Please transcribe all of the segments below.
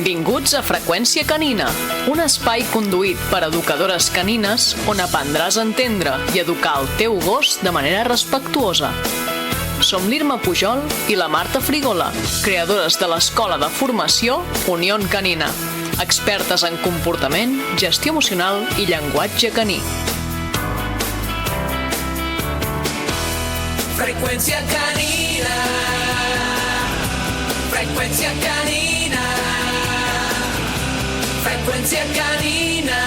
Benvinguts a Freqüència Canina, un espai conduït per educadores canines on aprendràs a entendre i educar el teu gos de manera respectuosa. Som l'Irma Pujol i la Marta Frigola, creadores de l'Escola de Formació Unión Canina, expertes en comportament, gestió emocional i llenguatge caní. Freqüència canina, freqüència canina, freqüència canina.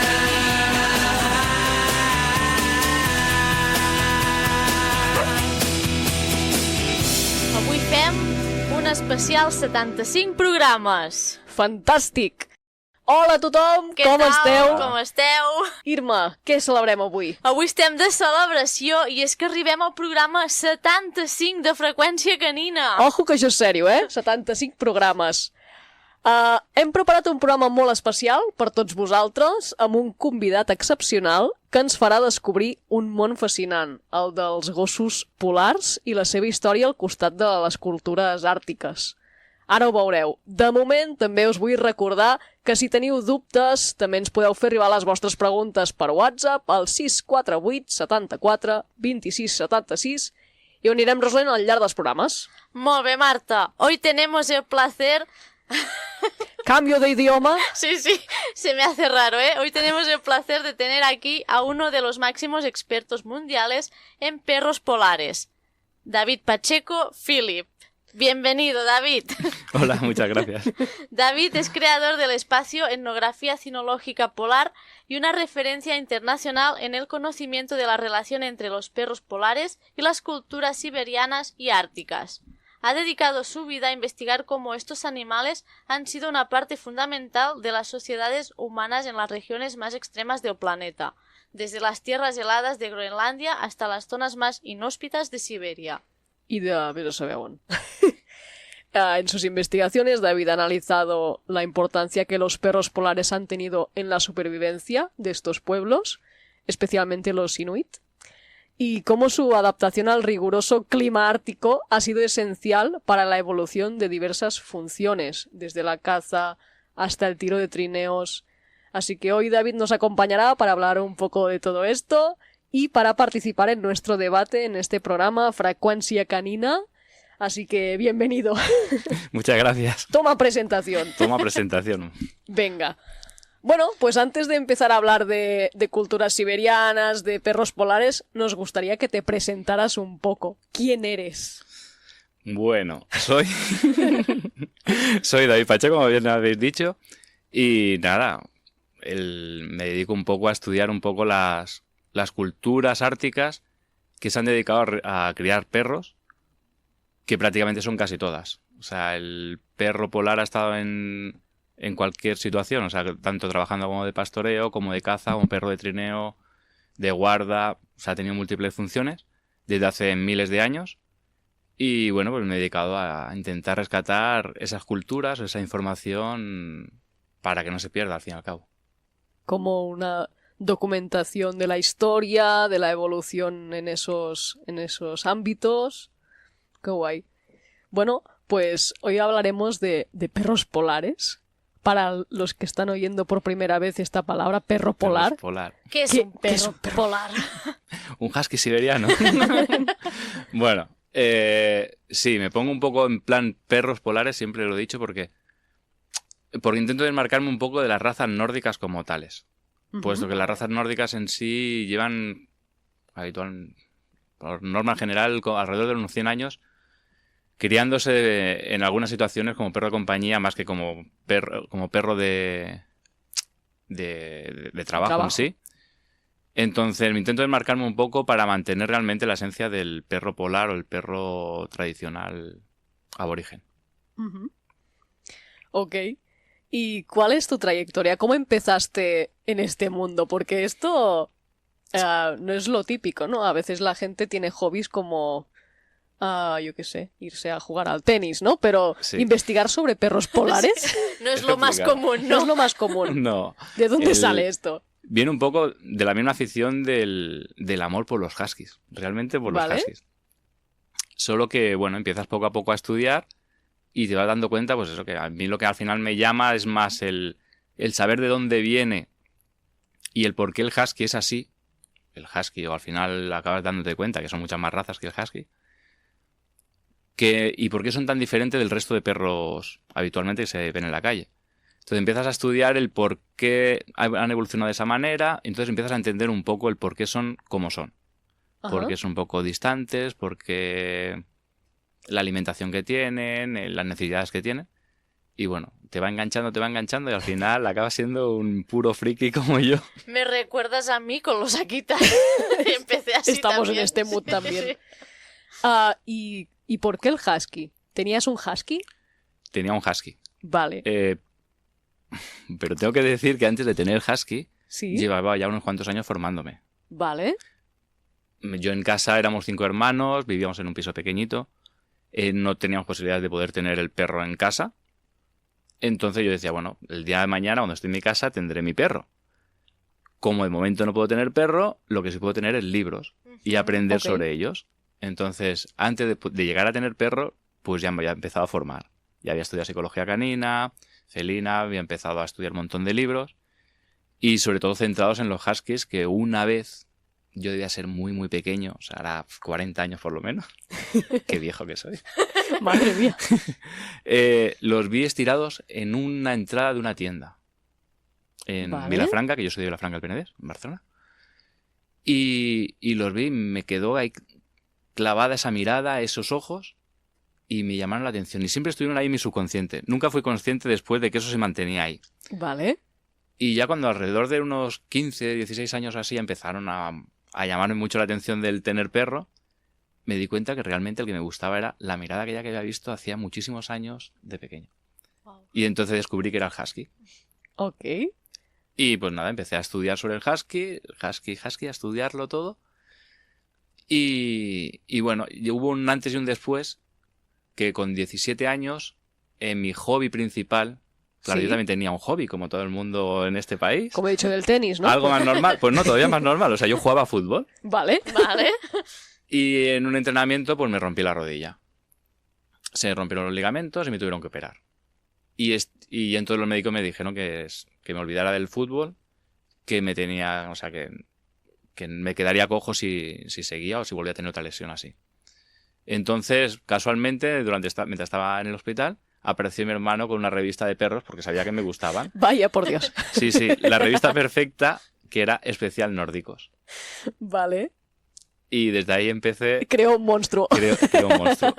Avui fem un especial 75 programes. Fantàstic! Hola a tothom, Què com tal? esteu? Com esteu? Irma, què celebrem avui? Avui estem de celebració i és que arribem al programa 75 de Freqüència Canina. Ojo que això és sèrio, 75 programes. Hem preparat un programa molt especial per tots vosaltres, amb un convidat excepcional que ens farà descobrir un món fascinant, el dels gossos polars i la seva història al costat de les cultures àrtiques. Ara ho veureu. De moment, també us vull recordar que si teniu dubtes, també ens podeu fer arribar les vostres preguntes per WhatsApp al 648 74 26 76 i ho anirem resolent al llarg dels programes. Molt bé, Marta. Hoy tenemos el placer... Cambio de idioma. Sí, se me hace raro, ¿eh? Hoy tenemos el placer de tener aquí a uno de los máximos expertos mundiales en perros polares, David Pacheco Philip. Bienvenido, David. Hola, muchas gracias. David es creador del espacio Etnografía Cinológica Polar y una referencia internacional en el conocimiento de la relación entre los perros polares y las culturas siberianas y árticas. Ha dedicado su vida a investigar cómo estos animales han sido una parte fundamental de las sociedades humanas en las regiones más extremas del planeta, desde las tierras heladas de Groenlandia hasta las zonas más inhóspitas de Siberia. Y de no saber aún. En sus investigaciones, David ha analizado la importancia que los perros polares han tenido en la supervivencia de estos pueblos, especialmente los inuit, y cómo su adaptación al riguroso clima ártico ha sido esencial para la evolución de diversas funciones, desde la caza hasta el tiro de trineos. Así que hoy David nos acompañará para hablar un poco de todo esto y para participar en nuestro debate en este programa Freqüència Canina. Así que bienvenido. Muchas gracias. Toma presentación. Toma presentación. Venga. Bueno, pues antes de empezar a hablar de culturas siberianas, de perros polares, nos gustaría que te presentaras un poco. ¿Quién eres? Bueno, soy David Pacheco, como bien habéis dicho, y nada, me dedico un poco a estudiar un poco las culturas árticas que se han dedicado a criar perros, que prácticamente son casi todas. O sea, el perro polar ha estado en cualquier situación, o sea, tanto trabajando como de pastoreo, como de caza, como perro de trineo, de guarda, o sea, ha tenido múltiples funciones desde hace miles de años. Y bueno, pues me he dedicado a intentar rescatar esas culturas, esa información, para que no se pierda al fin y al cabo. Como una documentación de la historia, de la evolución en esos ámbitos. Qué guay. Bueno, pues hoy hablaremos de perros polares. Para los que están oyendo por primera vez esta palabra, perro polar. ¿Qué es un perro polar? Un husky siberiano. Bueno, sí, me pongo un poco en plan perros polares, siempre lo he dicho, porque intento desmarcarme un poco de las razas nórdicas como tales. Puesto que las razas nórdicas en sí llevan, por norma general, alrededor de unos 100 años, criándose en algunas situaciones como perro de compañía más que como perro de trabajo en sí. Entonces me intento desmarcarme un poco para mantener realmente la esencia del perro polar o el perro tradicional aborigen. Ok. ¿Y cuál es tu trayectoria? ¿Cómo empezaste en este mundo? Porque esto no es lo típico, ¿no? A veces la gente tiene hobbies como, yo qué sé, irse a jugar al tenis, ¿no? Pero sí, investigar sobre perros polares no es lo más común, ¿no? No es lo más común. No. ¿De dónde sale esto? Viene un poco de la misma afición del amor por los huskies. Realmente por los huskies. Solo que, bueno, empiezas poco a poco a estudiar y te vas dando cuenta, pues eso, que a mí lo que al final me llama es más el saber de dónde viene y el por qué el husky es así. El husky, o al final acabas dándote cuenta que son muchas más razas que el husky. Y por qué son tan diferentes del resto de perros habitualmente que se ven en la calle. Entonces empiezas a estudiar el por qué han evolucionado de esa manera, entonces empiezas a entender un poco el por qué son como son. Ajá. Porque son un poco distantes, porque la alimentación que tienen, las necesidades que tienen. Y bueno, te va enganchando y al final acabas siendo un puro friki como yo. Me recuerdas a mí con los Akitas. Empecé así Estamos también. en este mood también. Sí. ¿Y por qué el husky? ¿Tenías un husky? Tenía un husky. Vale. Pero tengo que decir que antes de tener husky, Sí. llevaba ya unos cuantos años formándome. Vale. Yo en casa éramos 5 hermanos, vivíamos en un piso pequeñito, no teníamos posibilidades de poder tener el perro en casa. Entonces yo decía, bueno, el día de mañana cuando esté en mi casa tendré mi perro. Como de momento no puedo tener perro, lo que sí puedo tener es libros y aprender Ok. sobre ellos. Entonces, antes de llegar a tener perro, pues ya me había empezado a formar. Ya había estudiado psicología canina, felina, había empezado a estudiar un montón de libros y sobre todo centrados en los huskies, que una vez yo debía ser muy, muy pequeño, o sea, ahora 40 años por lo menos. Qué viejo que soy. Madre mía. Los vi estirados en una entrada de una tienda en Vale. Vilafranca, que yo soy de Vilafranca del Penedès, en Barcelona. Y los vi y me quedó ahí clavada esa mirada, esos ojos, y me llamaron la atención. Y siempre estuvieron ahí en mi subconsciente. Nunca fui consciente después de que eso se mantenía ahí. Vale. Y ya cuando alrededor de unos 15, 16 años así empezaron a llamarme mucho la atención del tener perro, me di cuenta que realmente el que me gustaba era la mirada aquella que había visto hacía muchísimos años de pequeño. Wow. Y entonces descubrí que era el husky. Ok. Y pues nada, empecé a estudiar sobre el husky, a estudiarlo todo. Y bueno, y hubo un antes y un después que con 17 años, en mi hobby principal, claro, Sí. yo también tenía un hobby, como todo el mundo en este país. Como he dicho del tenis, ¿no? Algo más normal, pues no, todavía más normal. O sea, yo jugaba a fútbol Vale. Vale. y en un entrenamiento pues me rompí la rodilla. Se rompieron los ligamentos y me tuvieron que operar. Y entonces los médicos me dijeron que me olvidara del fútbol, que me tenía, o sea, que me quedaría cojo si seguía o si volvía a tener otra lesión así. Entonces, casualmente, mientras estaba en el hospital, apareció mi hermano con una revista de perros porque sabía que me gustaban. Vaya, por Dios. Sí, la revista perfecta, que era especial nórdicos. Vale. Y desde ahí empecé... Creo un monstruo. Creo un monstruo.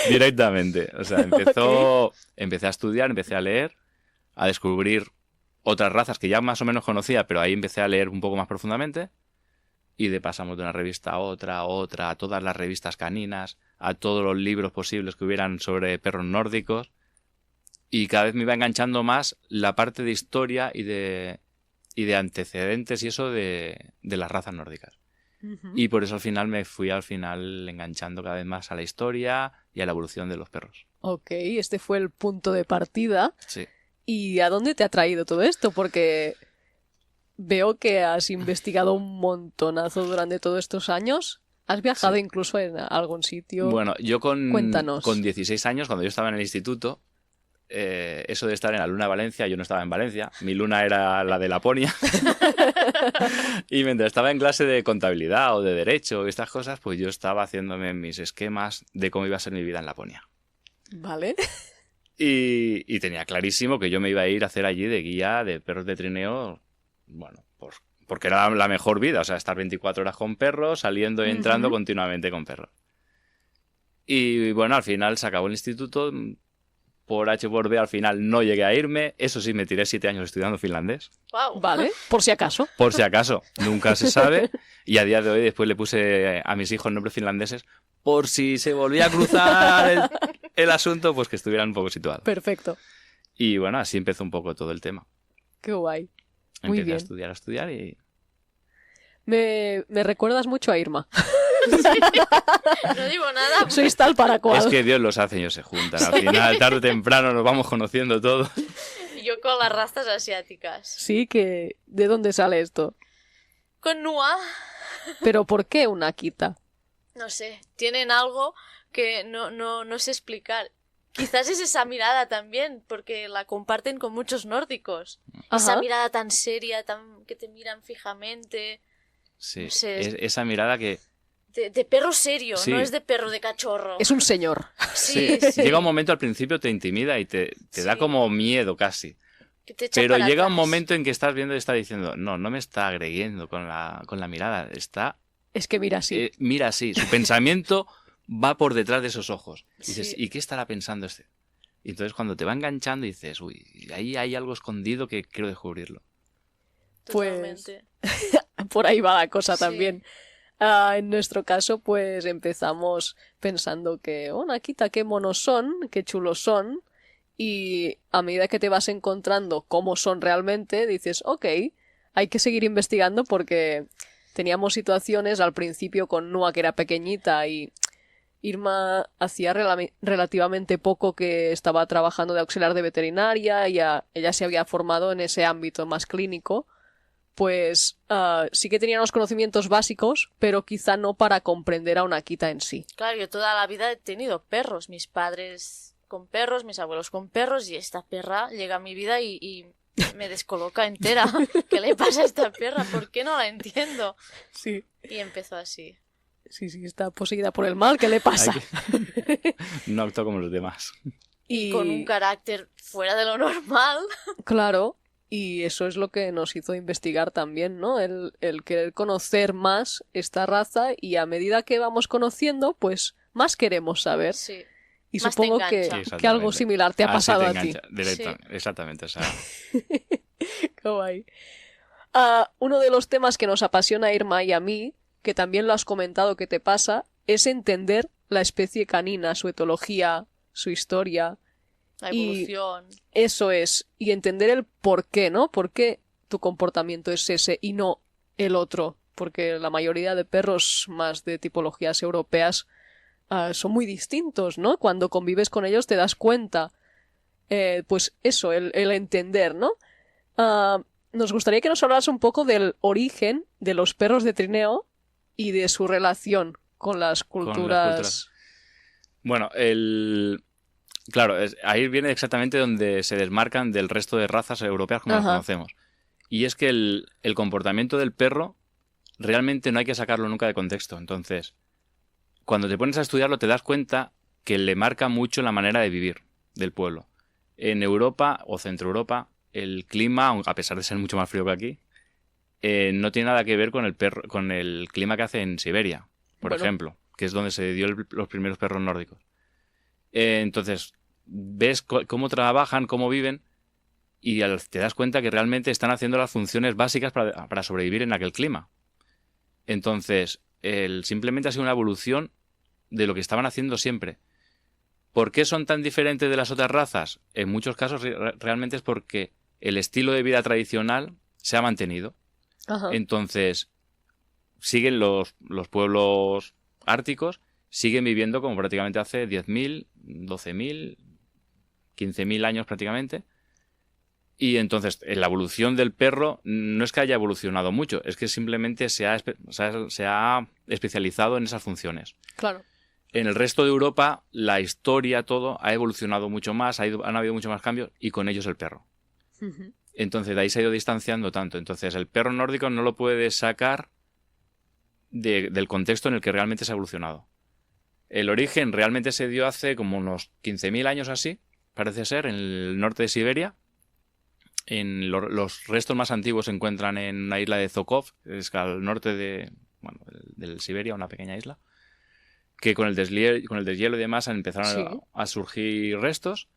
Directamente. O sea, empecé a estudiar, empecé a leer, a descubrir otras razas que ya más o menos conocía, pero ahí empecé a leer un poco más profundamente. Y pasamos de una revista a otra, a todas las revistas caninas, a todos los libros posibles que hubieran sobre perros nórdicos. Y cada vez me iba enganchando más la parte de historia y de antecedentes y eso de las razas nórdicas. Ujú. Y por eso al final me fui enganchando cada vez más a la historia y a la evolución de los perros. Ok, este fue el punto de partida. Sí. ¿Y a dónde te ha traído todo esto? Porque veo que has investigado un montonazo durante todos estos años. ¿Has viajado Sí. incluso en algún sitio? Bueno, yo Cuéntanos. con 16 años, cuando yo estaba en el instituto, eso de estar en la Luna de Valencia, yo no estaba en Valencia, mi luna era la de Laponia. Y mientras estaba en clase de contabilidad o de derecho y estas cosas, pues yo estaba haciéndome mis esquemas de cómo iba a ser mi vida en Laponia. Vale. Y tenía clarísimo que yo me iba a ir a hacer allí de guía de perros de trineo, bueno, porque era la mejor vida, o sea, estar 24 horas con perros, saliendo y entrando Ujú. continuamente con perros. Y bueno, al final se acabó el instituto, por H por B al final no llegué a irme, eso sí, me tiré 7 años estudiando finlandés, Wow. Vale, por si acaso. por si acaso, nunca se sabe, y a día de hoy después le puse a mis hijos nombres finlandeses, por si se volvía a cruzar el asunto, pues que estuvieran un poco situados. Perfecto. Y bueno, así empezó un poco todo el tema. Qué guay. Muy Empecé bien. a estudiar y... Me recuerdas mucho a Irma. No digo nada. Sois tal para cual. Es que Dios los hace y ellos se juntan. Al final, tarde o temprano, nos vamos conociendo todos. Yo con las rastas asiáticas. Sí, que... ¿De dónde sale esto? Con Nua, ¿Pero por qué una Akita? no sé, tienen algo que no sé explicar. Quizás es esa mirada también, porque la comparten con muchos nórdicos. Esa Ajá. mirada tan seria, que te miran fijamente. Sí, No sé. esa mirada que... De perro serio, Sí. no es de perro de cachorro. Es un señor. Sí, Sí, sí. llega un momento al principio te intimida y te da Sí. como miedo casi. Que te echa Pero para llega un atrás. momento en que estás viendo y está diciendo, no me está agrediendo con la mirada, Es que mira así. mira así, su pensamiento va por detrás de esos ojos. Y dices, Sí. ¿y qué estará pensando este? Y entonces cuando te va enganchando dices, uy, ahí hay algo escondido que quiero descubrirlo. Pues- Totalmente. Por ahí va la cosa Sí. también. En nuestro caso, pues empezamos pensando que, oh, Nakita, qué monos son, qué chulos son. Y a medida que te vas encontrando cómo son realmente, dices, ok, hay que seguir investigando porque teníamos situaciones al principio con Nua, que era pequeñita, y Irma hacía relativamente poco que estaba trabajando de auxiliar de veterinaria, y ella se había formado en ese ámbito más clínico. Pues sí que tenía unos conocimientos básicos, pero quizá no para comprender a una Akita en sí. Claro, yo toda la vida he tenido perros. Mis padres con perros, mis abuelos con perros, y esta perra llega a mi vida y me descoloca entera. ¿Qué le pasa a esta perra? ¿Por qué no la entiendo? Sí, Y empezó así. sí, está poseída por el mal, ¿qué le pasa? No actúa como los demás. Y con un carácter fuera de lo normal. Claro, y eso es lo que nos hizo investigar también, ¿no? El querer conocer más esta raza, y a medida que vamos conociendo, pues más queremos saber. Sí. Y Más te supongo engancha. que, Sí, que exactamente. algo similar te ha Así pasado te a ti. engancha, directo, exactamente. O sea, Qué guay. Uno de los temas que nos apasiona a Irma y a mí, que también lo has comentado que te pasa, es entender la especie canina, su etología, su historia. La Y- evolución. Eso es. Y entender el por qué, ¿no? ¿Por qué tu comportamiento es ese y no el otro? Porque la mayoría de perros más de tipologías europeas son muy distintos, ¿no? Cuando convives con ellos te das cuenta. Pues eso, el entender, ¿no? Nos gustaría que nos hablaras un poco del origen de los perros de trineo y de su relación con las culturas. bueno, claro, ahí viene exactamente donde se desmarcan del resto de razas europeas como las Ajá. conocemos. Y es que el comportamiento del perro realmente no hay que sacarlo nunca de contexto. Entonces, cuando te pones a estudiarlo te das cuenta que le marca mucho la manera de vivir del pueblo. En Europa o Centro Europa, el clima, a pesar de ser mucho más frío que aquí, no tiene nada que ver con el clima que hace en Siberia, por Bueno. ejemplo, que es donde se dio los primeros perros nórdicos. Entonces, ves cómo trabajan, cómo viven, y te das cuenta que realmente están haciendo las funciones básicas para sobrevivir en aquel clima. Entonces, simplemente ha sido una evolución de lo que estaban haciendo siempre. ¿Por qué son tan diferentes de las otras razas? En muchos casos realmente es porque el estilo de vida tradicional se ha mantenido. Ajá. Entonces, siguen los pueblos árticos, siguen viviendo como prácticamente hace 10.000, 12.000, 15.000 años prácticamente. Y entonces, la evolución del perro no es que haya evolucionado mucho, es que simplemente se ha especializado en esas funciones. Claro. En el resto de Europa, la historia, todo, ha evolucionado mucho más, han habido muchos más cambios, y con ellos el perro. Ujú. Entonces, de ahí se ha ido distanciando tanto. Entonces, el perro nórdico no lo puedes sacar del contexto en el que realmente se ha evolucionado. El origen realmente se dio hace como unos 15.000 años así, parece ser, en el norte de Siberia. Los restos más antiguos se encuentran en una isla de Zokov, que es al norte del Siberia, una pequeña isla, que con el deshielo y demás empezaron Sí. a surgir restos,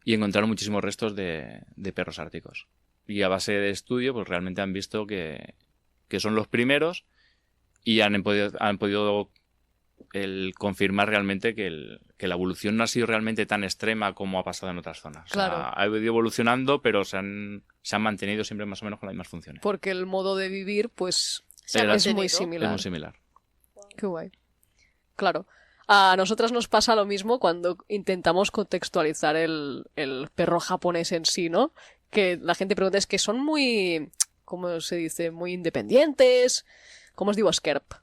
y encontraron muchísimos restos de perros árticos. Y a base de estudio, pues realmente han visto que son los primeros, y han podido confirmar realmente que la evolución no ha sido realmente tan extrema como ha pasado en otras zonas. Claro. O sea, ha ido evolucionando, pero se han mantenido siempre más o menos con las mismas funciones. Porque el modo de vivir, pues, Se ha Era- es muy mantenido. Es similar. muy similar. Qué guay. Claro. A nosotras nos pasa lo mismo cuando intentamos contextualizar el perro japonés en sí, ¿no? Que la gente pregunta, es que son muy, ¿cómo se dice? Muy independientes. ¿Cómo os digo? Skerp.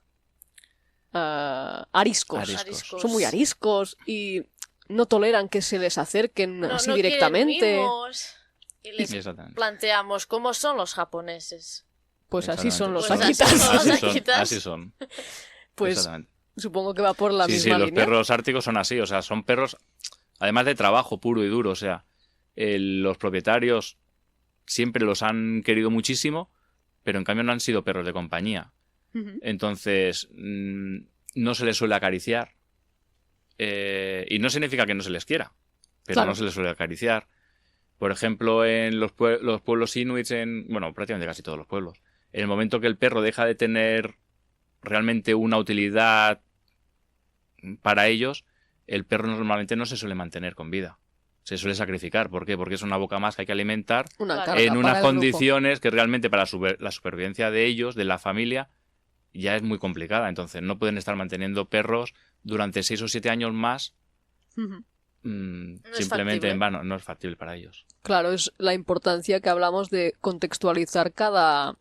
Ariscos. Ariscos. Son muy ariscos. Y no toleran que se les acerquen No, así no quieren directamente. mimos. Y les Exactamente. planteamos cómo son los japoneses. Pues así son los Pues así akitas. son los Así son, Akitas. así son. Pues Exactamente. supongo que va por la Sí, misma los línea. perros árticos son así, o sea, son perros, además de trabajo puro y duro, o sea, los propietarios siempre los han querido muchísimo, pero en cambio no han sido perros de compañía. Ujú. Entonces, no se les suele acariciar. Y no significa que no se les quiera, pero Claro. no se les suele acariciar. Por ejemplo, en los pueblos inuits, bueno, prácticamente casi todos los pueblos, en el momento que el perro deja de tener realmente una utilidad para ellos, el perro normalmente no se suele mantener con vida. Se suele sacrificar. ¿Por qué? Porque es una boca más que hay que alimentar Una Claro. carga en para unas el grupo. condiciones que realmente para la supervivencia de ellos, de la familia, ya es muy complicada. Entonces no pueden estar manteniendo perros durante 6 o 7 años más Ujú. es simplemente factible. en vano. No es factible para ellos. Claro, es la importancia que hablamos de contextualizar cada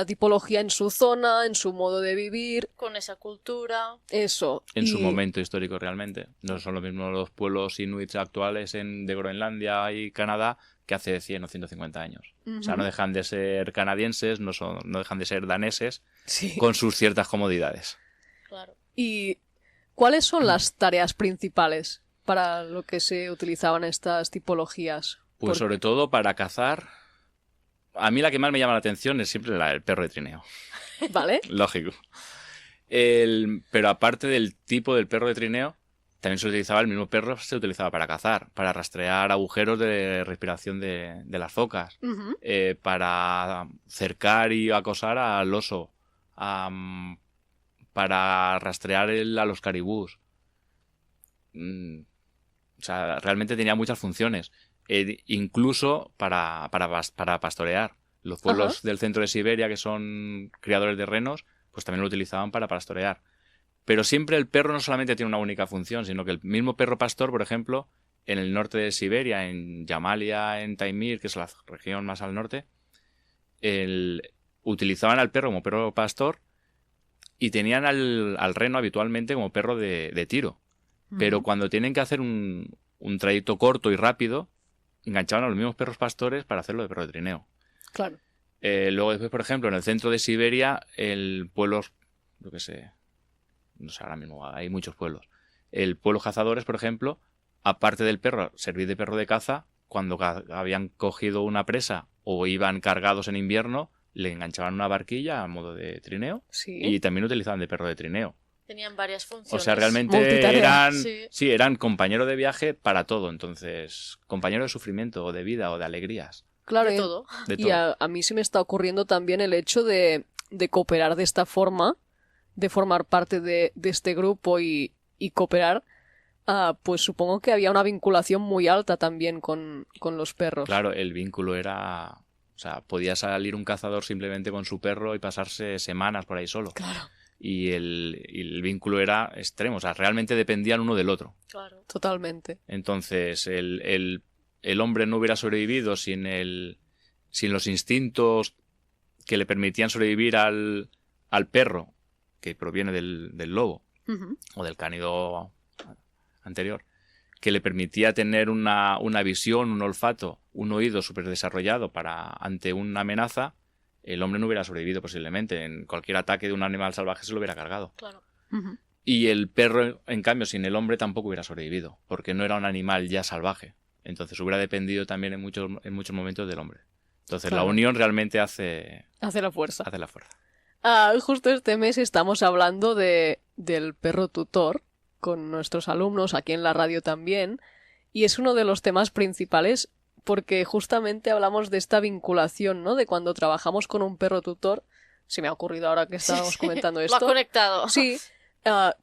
tipología en su zona, en su modo de vivir, Con esa cultura. eso. En su Y- momento histórico realmente. No son lo mismo los pueblos inuits actuales de Groenlandia y Canadá que hace 100 o 150 años. O sea, Ujú. no dejan de ser canadienses, no dejan de ser daneses, Sí. con sus ciertas comodidades. Claro. ¿Y cuáles son las tareas principales para lo que se utilizaban estas tipologías? Pues sobre todo para cazar. A mí la que más me llama la atención es siempre el perro de trineo. ¿Vale? Lógico. Pero aparte del tipo del perro de trineo, también se utilizaba el mismo perro, se utilizaba para cazar, para rastrear agujeros de respiración de las focas, Ujú. para cercar y acosar al oso, para rastrear a los caribús. O sea, realmente tenía muchas funciones. Incluso para pastorear. Los pueblos Ajá. del centro de Siberia, que son criadores de renos, pues también lo utilizaban para pastorear. Pero siempre el perro no solamente tiene una única función, sino que el mismo perro pastor, por ejemplo, en el norte de Siberia, en Yamalia, en Taimir, que es la región más al norte, utilizaban al perro como perro pastor y tenían al reno habitualmente como perro de tiro. Pero Ujú. cuando tienen que hacer un trayecto corto y rápido, enganchaban a los mismos perros pastores para hacerlo de perro de trineo. Claro. Luego después, por ejemplo, en el centro de Siberia, pueblos, yo qué sé, no sé, ahora mismo hay muchos pueblos. Pueblos cazadores, por ejemplo, aparte del perro, servir de perro de caza, cuando habían cogido una presa o iban cargados en invierno, le enganchaban una barquilla a modo de trineo Sí. y también utilizaban de perro de trineo. Tenían varias O funciones. sea, realmente Multitarea. eran compañeros de viaje para todo. Entonces, compañeros de sufrimiento o de vida o de alegrías. Claro, De todo. De y todo. a mí se me está ocurriendo también el hecho de cooperar de esta forma, de formar parte de este grupo y cooperar, pues supongo que había una vinculación muy alta también con los perros. Claro, el vínculo era... O sea, podía salir un cazador simplemente con su perro y pasarse semanas por ahí solo. Claro, Y el vínculo era extremo. O sea, realmente dependían uno del otro. Claro. totalmente. Entonces, el hombre no hubiera sobrevivido sin los instintos que le permitían sobrevivir al perro, que proviene del lobo Ujú. o del cánido anterior, que le permitía tener una visión, un olfato, un oído súper desarrollado ante una amenaza. El hombre no hubiera sobrevivido posiblemente. En cualquier ataque de un animal salvaje se lo hubiera cargado. Claro. Ujú. Y el perro, en cambio, sin el hombre tampoco hubiera sobrevivido, porque no era un animal ya salvaje. Entonces hubiera dependido también en muchos momentos del hombre. Entonces Claro. la unión realmente hace Hace la fuerza. la fuerza. Justo este mes estamos hablando del perro tutor con nuestros alumnos aquí en la radio también, y es uno de los temas principales porque justamente hablamos de esta vinculación, ¿no? De cuando trabajamos con un perro tutor. Se me ha ocurrido ahora que estábamos comentando Lo ha esto. conectado. Sí,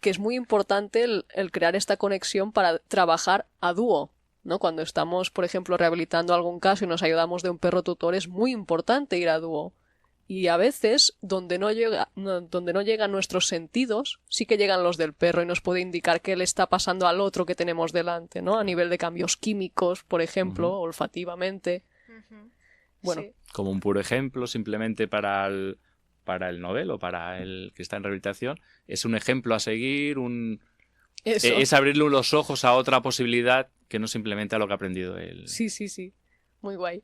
que es muy importante el crear esta conexión para trabajar a dúo, ¿no? Cuando estamos, por ejemplo, rehabilitando algún caso y nos ayudamos de un perro tutor, es muy importante ir a dúo. Y a veces, donde no llegan nuestros sentidos, sí que llegan los del perro y nos puede indicar qué le está pasando al otro que tenemos delante, ¿no? A nivel de cambios químicos, por ejemplo, olfativamente. Ujú. Bueno, Sí. Como un puro ejemplo, simplemente para el novelo, para el que está en rehabilitación, es un ejemplo a seguir, Eso. Es abrirle los ojos a otra posibilidad que no simplemente a lo que ha aprendido él. Sí, sí, sí. Muy guay.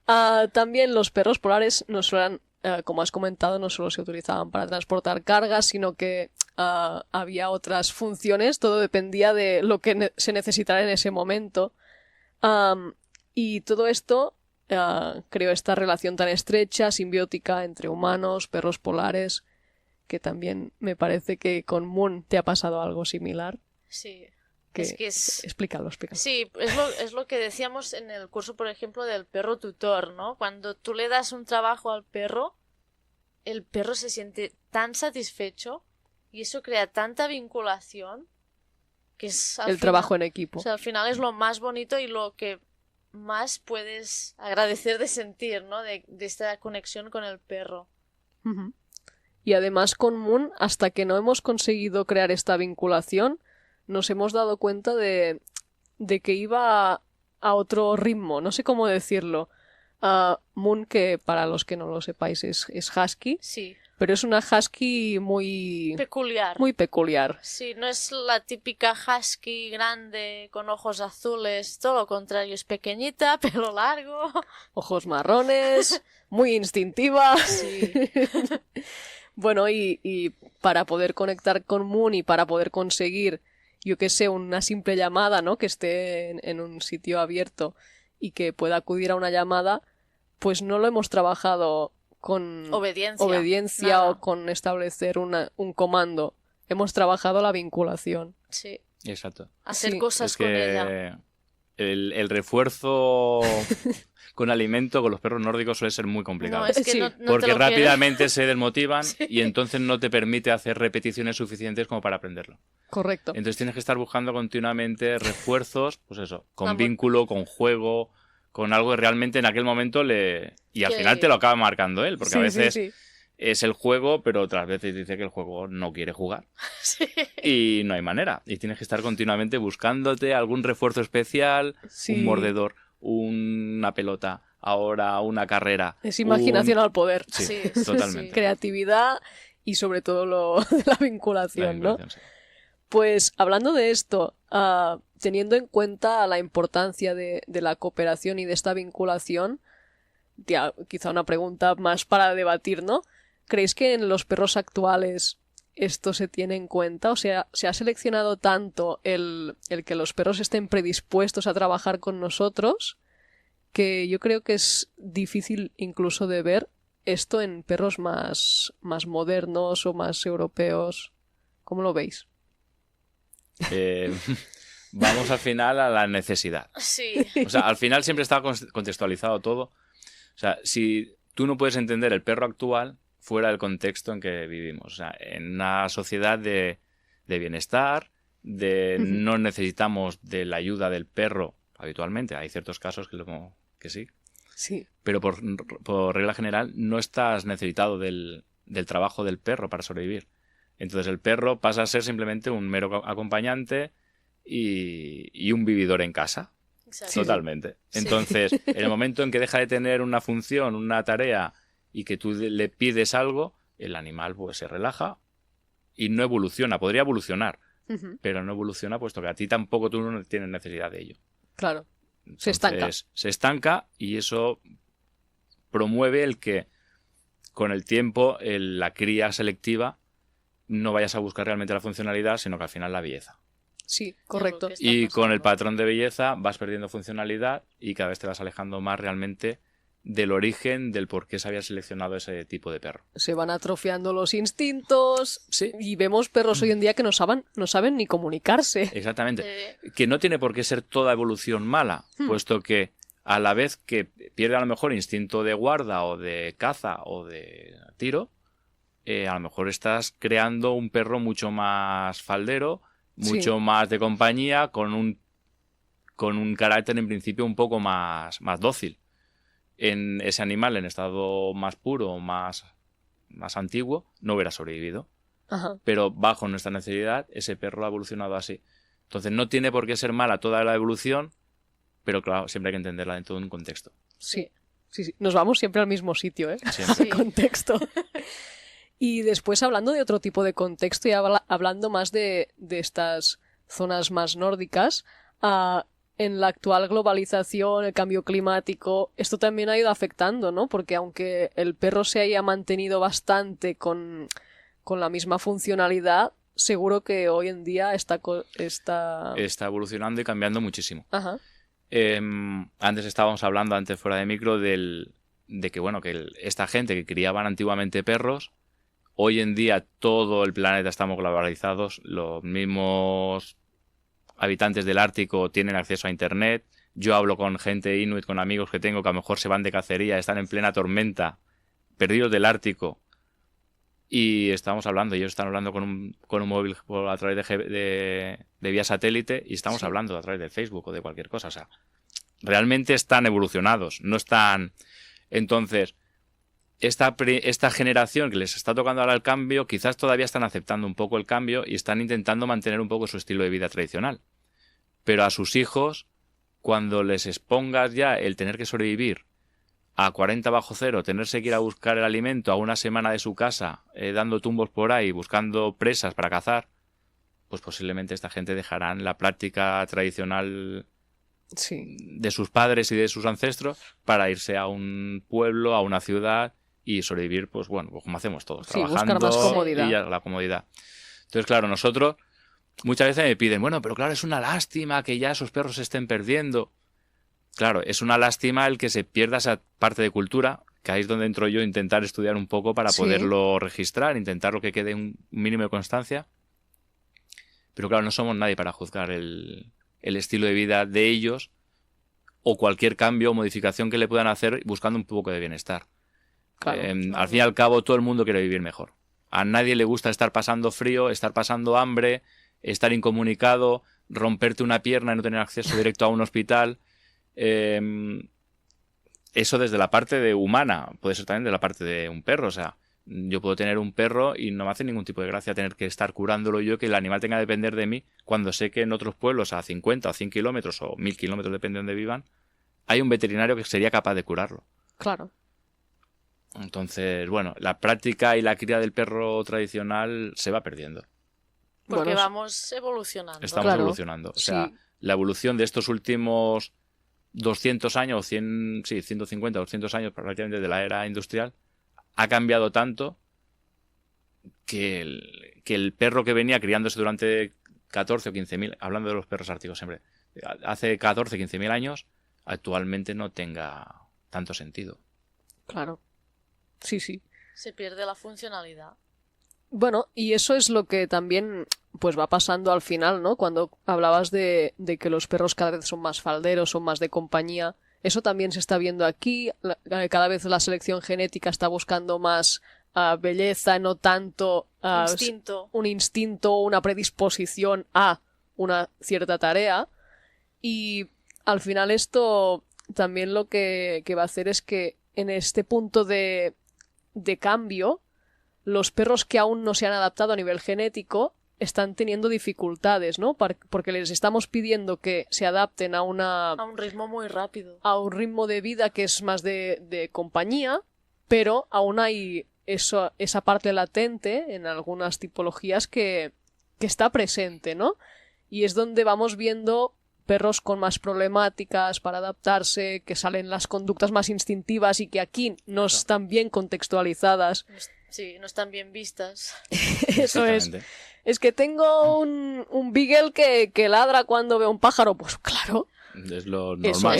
También los perros polares no suelen, como has comentado, no solo se utilizaban para transportar cargas, sino que había otras funciones. Todo dependía de lo que se necesitara en ese momento. Y todo esto creó esta relación tan estrecha, simbiótica entre humanos, perros polares, que también me parece que con Moon te ha pasado algo similar. Sí. Que, Es que es... Explícalo. Sí, es lo que decíamos en el curso, por ejemplo, del perro tutor, ¿no? Cuando tú le das un trabajo al perro, el perro se siente tan satisfecho y eso crea tanta vinculación que es El trabajo en equipo. O sea, al final es lo más bonito y lo que más puedes agradecer de sentir, ¿no? De esta conexión con el perro. Ujú. Y además con Moon, hasta que no hemos conseguido crear esta vinculación, nos hemos dado cuenta de que iba a otro ritmo, no sé cómo decirlo. Moon, que para los que no lo sepáis es husky, Sí, pero es una husky muy peculiar. peculiar. Sí, no es la típica husky grande con ojos azules, todo lo contrario, es pequeñita, pelo largo. Ojos marrones, muy instintiva. Sí. Bueno, y para poder conectar con Moon y para poder conseguir, yo qué sé, una simple llamada, ¿no? Que esté en un sitio abierto y que pueda acudir a una llamada, pues no lo hemos trabajado con Obediencia. Nada. o con establecer un comando. Hemos trabajado la vinculación. Sí, Exacto. hacer Sí. cosas Es con que ella. el refuerzo con alimento con los perros nórdicos suele ser muy complicado. No, es que Sí. no te Porque lo quieren. rápidamente se desmotivan y entonces no te permite hacer repeticiones suficientes como para aprenderlo. Correcto. Entonces tienes que estar buscando continuamente refuerzos, pues eso, con Vamos. vínculo, con juego, con algo que realmente en aquel momento le... Y al Que- final te lo acaba marcando él, porque Sí, a sí, veces sí. es el juego, pero otras veces dice que el juego no quiere jugar. Sí. Y no hay manera. Y tienes que estar continuamente buscándote algún refuerzo especial, Sí. un mordedor, una pelota, ahora una carrera. Es imaginación al poder. Sí, Sí, totalmente. sí. Creatividad y sobre todo de la vinculación, La ¿no? vinculación, sí. Pues hablando de esto, teniendo en cuenta la importancia de la cooperación y de esta vinculación, quizá una pregunta más para debatir, ¿no? ¿Creéis que en los perros actuales esto se tiene en cuenta? O sea, ¿se ha seleccionado tanto el que los perros estén predispuestos a trabajar con nosotros que yo creo que es difícil incluso de ver esto en perros más modernos o más europeos? ¿Cómo lo veis? Vamos al final a la necesidad. Sí. O sea, al final siempre está contextualizado todo. O sea, si tú no puedes entender el perro actual fuera del contexto en que vivimos. O sea, en una sociedad de bienestar, no necesitamos de la ayuda del perro habitualmente. Hay ciertos casos que sí. Sí. Pero por regla general no estás necesitado del trabajo del perro para sobrevivir. Entonces el perro pasa a ser simplemente un mero acompañante y un vividor en casa. Exacto. Totalmente. Sí. Entonces, en el momento en que deja de tener una función, una tarea y que tú le pides algo, el animal pues se relaja y no evoluciona. Podría evolucionar, Ujú. pero no evoluciona puesto que a ti tampoco tú no tienes necesidad de ello. Claro. Se estanca. Entonces, se estanca y eso promueve el que con el tiempo la cría selectiva no vayas a buscar realmente la funcionalidad, sino que al final la belleza. Sí, correcto. Está Y con el pasando. patrón de belleza vas perdiendo funcionalidad y cada vez te vas alejando más realmente del origen del por qué se había seleccionado ese tipo de perro. Se van atrofiando los instintos. Sí. Y vemos perros hoy en día que no saben ni comunicarse. Exactamente. Sí. Que no tiene por qué ser toda evolución mala, puesto que a la vez que pierde a lo mejor instinto de guarda o de caza o de tiro, a lo mejor estás creando un perro mucho más faldero, mucho más de compañía, con un carácter en principio un poco más dócil. En ese animal en estado más puro, más antiguo, no hubiera sobrevivido. Ajá. Pero bajo nuestra necesidad, ese perro ha evolucionado así. Entonces no tiene por qué ser mala toda la evolución, pero claro, siempre hay que entenderla dentro de un contexto. Sí. Sí, sí. Nos vamos siempre al mismo sitio, ¿eh? Siempre. Sí. Contexto. Y después hablando de otro tipo de contexto y hablando más de estas zonas más nórdicas, en la actual globalización, el cambio climático, esto también ha ido afectando, ¿no? Porque aunque el perro se haya mantenido bastante con la misma funcionalidad, seguro que hoy en día está evolucionando y cambiando muchísimo. Ajá. Antes estábamos hablando, antes fuera de micro, de que, bueno, esta gente que criaban antiguamente perros, hoy en día todo el planeta estamos globalizados, los mismos habitantes del Ártico tienen acceso a internet. Yo hablo con gente inuit, con amigos que tengo que a lo mejor se van de cacería, están en plena tormenta, perdidos del Ártico, y estamos hablando, ellos están hablando con un móvil a través de vía satélite, y estamos hablando a través de Facebook o de cualquier cosa. O sea, realmente están evolucionados, no están... Entonces, esta generación que les está tocando ahora el cambio, quizás todavía están aceptando un poco el cambio y están intentando mantener un poco su estilo de vida tradicional. Pero a sus hijos, cuando les expongas ya el tener que sobrevivir a 40 bajo cero, tenerse que ir a buscar el alimento a una semana de su casa, dando tumbos por ahí, buscando presas para cazar, pues posiblemente esta gente dejarán la práctica tradicional de sus padres y de sus ancestros para irse a un pueblo, a una ciudad y sobrevivir, pues bueno, pues como hacemos todos, trabajando buscar más comodidad. Y ya la comodidad. Entonces, claro, nosotros muchas veces me piden, bueno, pero claro, es una lástima que ya esos perros se estén perdiendo. Claro, es una lástima el que se pierda esa parte de cultura, que ahí es donde entro yo a intentar estudiar un poco para poderlo registrar, intentar lo que quede un mínimo de constancia. Pero claro, no somos nadie para juzgar el estilo de vida de ellos o cualquier cambio o modificación que le puedan hacer buscando un poco de bienestar. Claro. Al fin y al cabo, todo el mundo quiere vivir mejor. A nadie le gusta estar pasando frío, estar pasando hambre, estar incomunicado, romperte una pierna y no tener acceso directo a un hospital. Eso desde la parte humana, puede ser también de la parte de un perro. O sea, yo puedo tener un perro y no me hace ningún tipo de gracia tener que estar curándolo yo, que el animal tenga que depender de mí, cuando sé que en otros pueblos a 50 o 100 kilómetros o 1000 kilómetros, depende de donde vivan, hay un veterinario que sería capaz de curarlo. Claro. Entonces, bueno, la práctica y la cría del perro tradicional se va perdiendo. Porque vamos evolucionando. Estamos evolucionando. O sea, la evolución de estos últimos 200 años, o 150, 200 años prácticamente de la era industrial, ha cambiado tanto que el perro que venía criándose durante 14 o 15.000, hablando de los perros árticos siempre, hace 14, 15.000 años, actualmente no tenga tanto sentido. Claro. Sí. Se pierde la funcionalidad. Bueno, y eso es lo que también pues va pasando al final, ¿no? Cuando hablabas de que los perros cada vez son más falderos, son más de compañía. Eso también se está viendo aquí. Cada vez la selección genética está buscando más belleza, no tanto un instinto, una predisposición a una cierta tarea. Y al final esto también lo que va a hacer es que en este punto de cambio, los perros que aún no se han adaptado a nivel genético están teniendo dificultades, ¿no? Porque les estamos pidiendo que se adapten a un ritmo muy rápido. A un ritmo de vida que es más de compañía, pero aún hay esa parte latente en algunas tipologías que está presente, ¿no? Y es donde vamos viendo perros con más problemáticas para adaptarse, que salen las conductas más instintivas y que aquí no están bien contextualizadas. Sí, no están bien vistas. Eso es. Es que tengo un beagle que ladra cuando ve un pájaro. Pues claro. Es lo normal.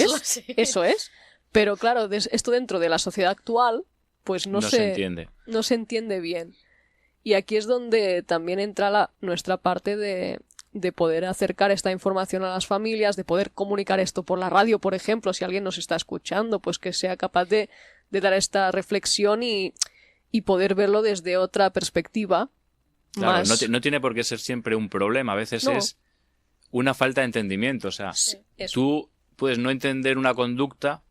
Eso es. Pero claro, esto dentro de la sociedad actual, pues no se entiende. No se entiende bien. Y aquí es donde también entra nuestra parte de poder acercar esta información a las familias, de poder comunicar esto por la radio, por ejemplo, si alguien nos está escuchando, pues que sea capaz de dar esta reflexión y poder verlo desde otra perspectiva. Claro, no tiene por qué ser siempre un problema, a veces es una falta de entendimiento. O sea, tú puedes no entender una conducta,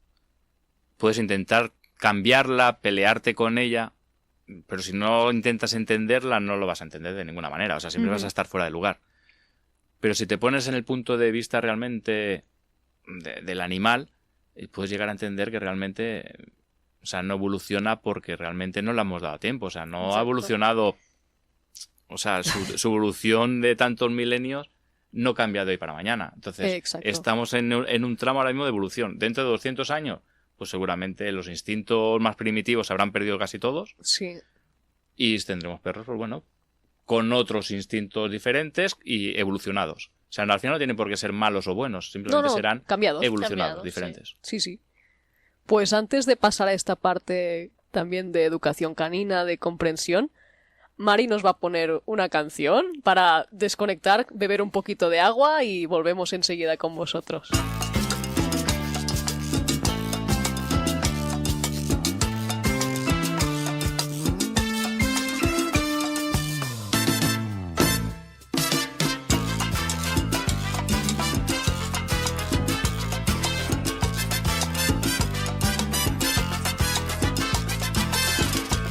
puedes intentar cambiarla, pelearte con ella, pero si no intentas entenderla no lo vas a entender de ninguna manera, o sea, siempre vas a estar fuera de lugar. Pero si te pones en el punto de vista realmente del animal, puedes llegar a entender que realmente O sea, no evoluciona porque realmente no le hemos dado tiempo. O sea, no ha Exacto. evolucionado. O sea, su evolución de tantos milenios no cambia de hoy para mañana. Entonces, Exacto. estamos en un tramo ahora mismo de evolución. Dentro de 200 años, pues seguramente los instintos más primitivos se habrán perdido casi todos Sí. y tendremos perros, pues bueno, con otros instintos diferentes y evolucionados. O sea, al final no tienen por qué ser malos o buenos, simplemente No, serán cambiados. evolucionados, Cambiados, diferentes. Sí, sí. Pues antes de pasar a esta parte también de educación canina, de comprensión, Mari nos va a poner una canción para desconectar, beber un poquito de agua y volvemos enseguida con vosotros.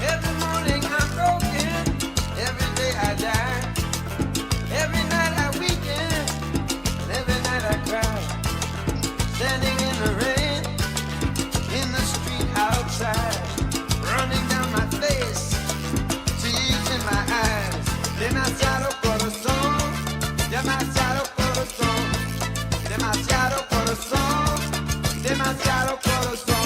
Every morning I'm broken, every day I die, every night I weaken, and every night I cry. Standing in the rain, in the street outside, running down my face, tears in my eyes. Demasiado corazón, demasiado corazón, demasiado corazón, demasiado corazón.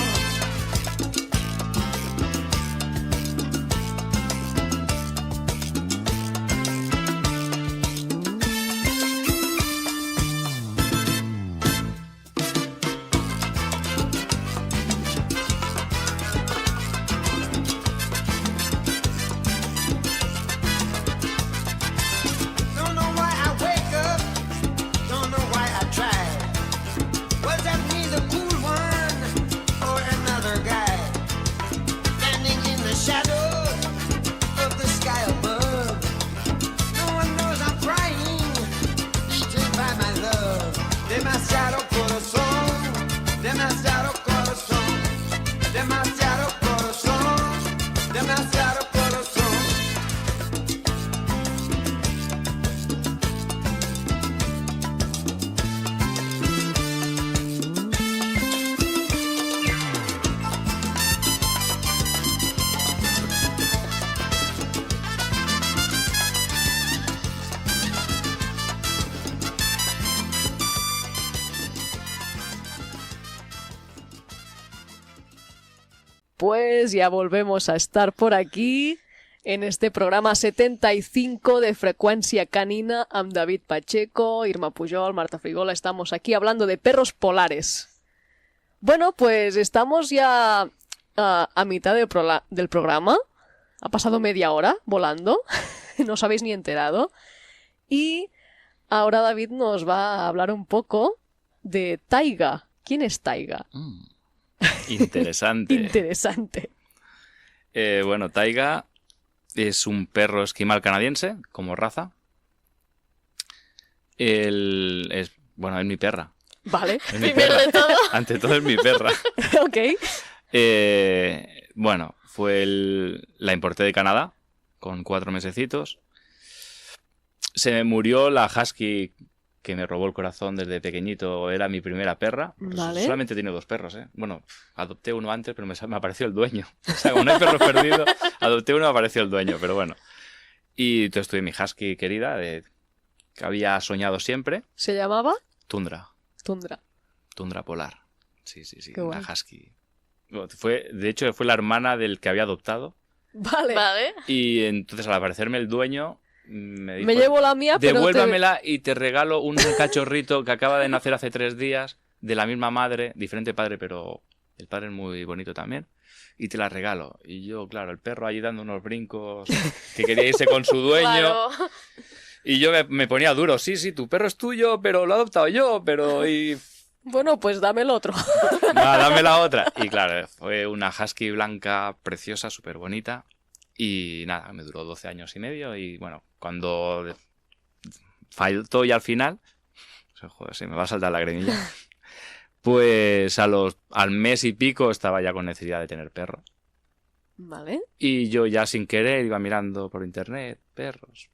Don't know why I wake up, don't know why I try. Was that me, the cool one, or another guy? Standing in the shadow of the sky above. No one knows I'm crying, beaten by my love. Demasiado corazón, demasiado corazón, demasiado corazón, demasiado corazón. Pues ya volvemos a estar por aquí en este programa 75 de Frecuencia Canina amb David Pacheco, Irma Pujol, Marta Frigola. Estamos aquí hablando de perros polares. Bueno, pues estamos ya a mitad del programa. Ha pasado media hora volando. No os habéis ni enterado. Y ahora David nos va a hablar un poco de Taiga. ¿Quién es Taiga? Interesante. Interesante. Bueno, Taiga es un perro esquimal canadiense, como raza. Es mi perra. Vale. Es mi Primero perra. de todo. Ante todo es mi perra. Ok. Bueno, la importé de Canadá con 4 mesecitos. Se me murió la husky que me robó el corazón desde pequeñito. Era mi primera perra. Vale. Solamente he tenido 2 perros, ¿eh? Bueno, adopté uno antes, pero me apareció el dueño. O sea, como no hay perros perdidos, adopté uno y me apareció el dueño, pero bueno. Y entonces tuve mi husky querida, que había soñado siempre. ¿Se llamaba? Tundra. Tundra. Polar. Sí. Qué Una guay. husky. De hecho, fue la hermana del que había adoptado. Vale. Vale. Y entonces, al aparecerme el dueño, me dijo: Me llevo la mía, pero devuélvamela y te regalo un cachorrito que acaba de nacer hace 3 días, de la misma madre, diferente padre, pero el padre es muy bonito también, y te la regalo. Y yo, claro, el perro allí dando unos brincos, que quería irse con su dueño, Claro. y yo me ponía duro: sí, tu perro es tuyo, pero lo he adoptado yo, y Bueno, pues dame el otro. va, dame la otra. Y claro, fue una husky blanca preciosa, súper bonita. Y nada, me duró 12 años y medio. Y bueno, cuando faltó ya al final, joder, se me va a saltar la lagrimilla. Pues al mes y pico estaba ya con necesidad de tener perro. Vale. Y yo ya sin querer iba mirando por internet, perros.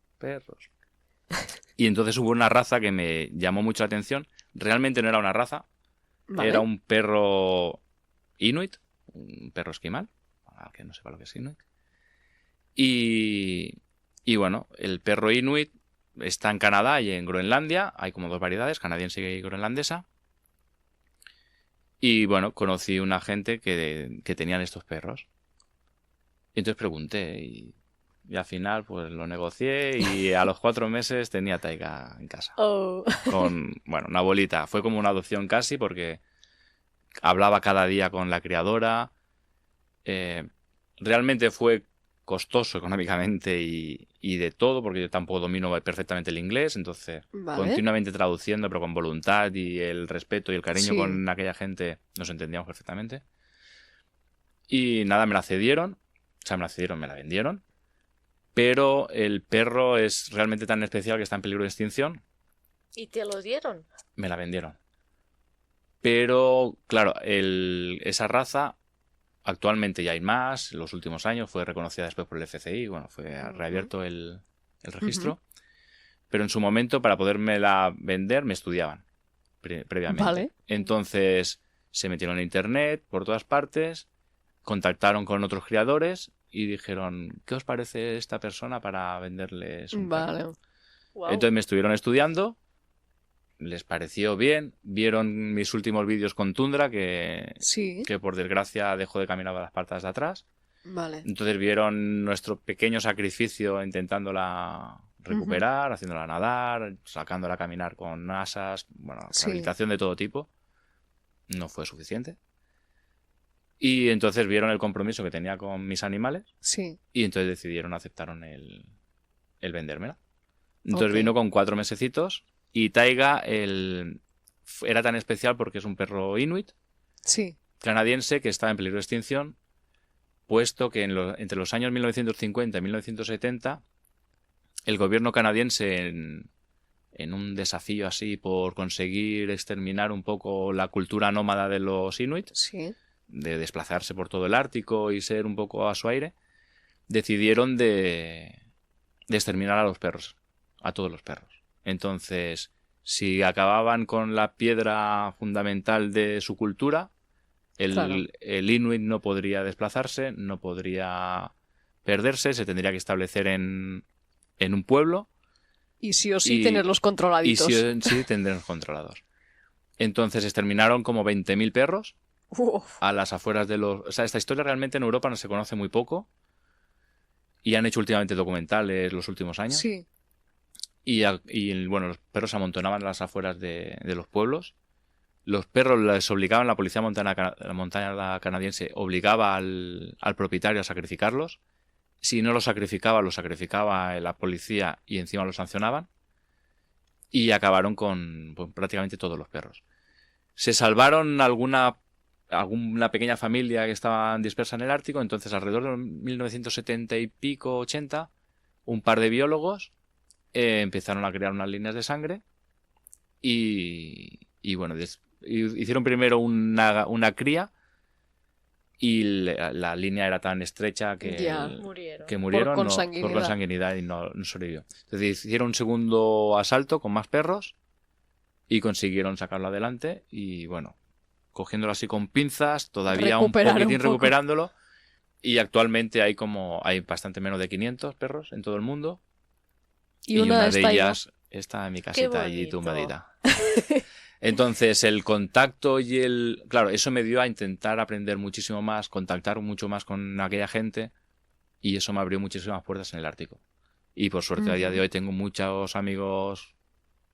Y entonces hubo una raza que me llamó mucho la atención. Realmente no era una raza, Vale. era un perro inuit, un perro esquimal, para que no sepa lo que es Inuit. Y bueno, el perro Inuit está en Canadá y en Groenlandia. Hay como 2 variedades, canadiense y groenlandesa. Y bueno, conocí una gente que tenían estos perros. Y entonces pregunté y al final pues lo negocié y a los 4 meses tenía Taiga en casa. Oh. Con, bueno, una bolita. Fue como una adopción casi porque hablaba cada día con la criadora. Realmente fue costoso económicamente y de todo, porque yo tampoco domino perfectamente el inglés, entonces Vale. continuamente traduciendo, pero con voluntad y el respeto y el cariño Sí. con aquella gente nos entendíamos perfectamente. Y nada, me la cedieron, o sea, me la vendieron, pero el perro es realmente tan especial que está en peligro de extinción, ¿Y te lo dieron? me la vendieron. Pero, claro, esa raza actualmente ya hay más. En los últimos años fue reconocida después por el FCI. Bueno, fue reabierto el registro. Pero en su momento, para podérmela vender, me estudiaban previamente. Vale. Entonces, se metieron en internet por todas partes, contactaron con otros criadores y dijeron, ¿qué os parece esta persona para venderles un perro? Vale. Guau. Entonces me estuvieron estudiando, les pareció bien, vieron mis últimos vídeos con Tundra, que Sí. por desgracia dejó de caminar a las patas de atrás. Vale. Entonces vieron nuestro pequeño sacrificio intentándola recuperar, haciéndola nadar, sacándola a caminar con asas, bueno, Sí. rehabilitación de todo tipo. No fue suficiente. Y entonces vieron el compromiso que tenía con mis animales Sí. y entonces aceptaron el vendérmela. Entonces Ok. vino con 4 mesecitos y Taiga era tan especial porque es un perro inuit Sí. canadiense que estaba en peligro de extinción, puesto que entre los años 1950 y 1970 el gobierno canadiense, en un desafío así por conseguir exterminar un poco la cultura nómada de los inuit, Sí. de desplazarse por todo el Ártico y ser un poco a su aire, decidieron de exterminar a los perros, a todos los perros. Entonces, si acababan con la piedra fundamental de su cultura, Claro. el inuit no podría desplazarse, no podría perderse, se tendría que establecer en un pueblo Y sí o sí Y- tenerlos y controladitos. sí tendrán controlados. Entonces exterminaron como 20.000 perros Uf. a las afueras de los... O sea, esta historia realmente en Europa no se conoce muy poco y han hecho últimamente documentales los últimos años. Sí. Bueno, los perros se amontonaban a las afueras de los pueblos. Los perros les obligaban, la policía montana canadiense obligaba al propietario a sacrificarlos. Si no los sacrificaba la policía y encima los sancionaban. Y acabaron con prácticamente todos los perros. Se salvaron alguna pequeña familia que estaban dispersa en el Ártico. Entonces, alrededor de 1970 y pico, 80, un par de biólogos empezaron a crear unas líneas de sangre y bueno, hicieron primero una cría y la línea era tan estrecha que, Ya. Murieron. que murieron Por por consanguinidad. consanguinidad y no sobrevivió. Entonces hicieron un segundo asalto con más perros y consiguieron sacarlo adelante y bueno, cogiéndolo así con pinzas, todavía Recuperar un poquitín un poco. recuperándolo y actualmente hay bastante menos de 500 perros en todo el mundo. Y una de está ahí, ¿no? ellas está en mi casita allí bonito. tumbadita. Entonces, el contacto claro, eso me dio a intentar aprender muchísimo más, contactar mucho más con aquella gente y eso me abrió muchísimas puertas en el Ártico. Y por suerte, a día de hoy tengo muchos amigos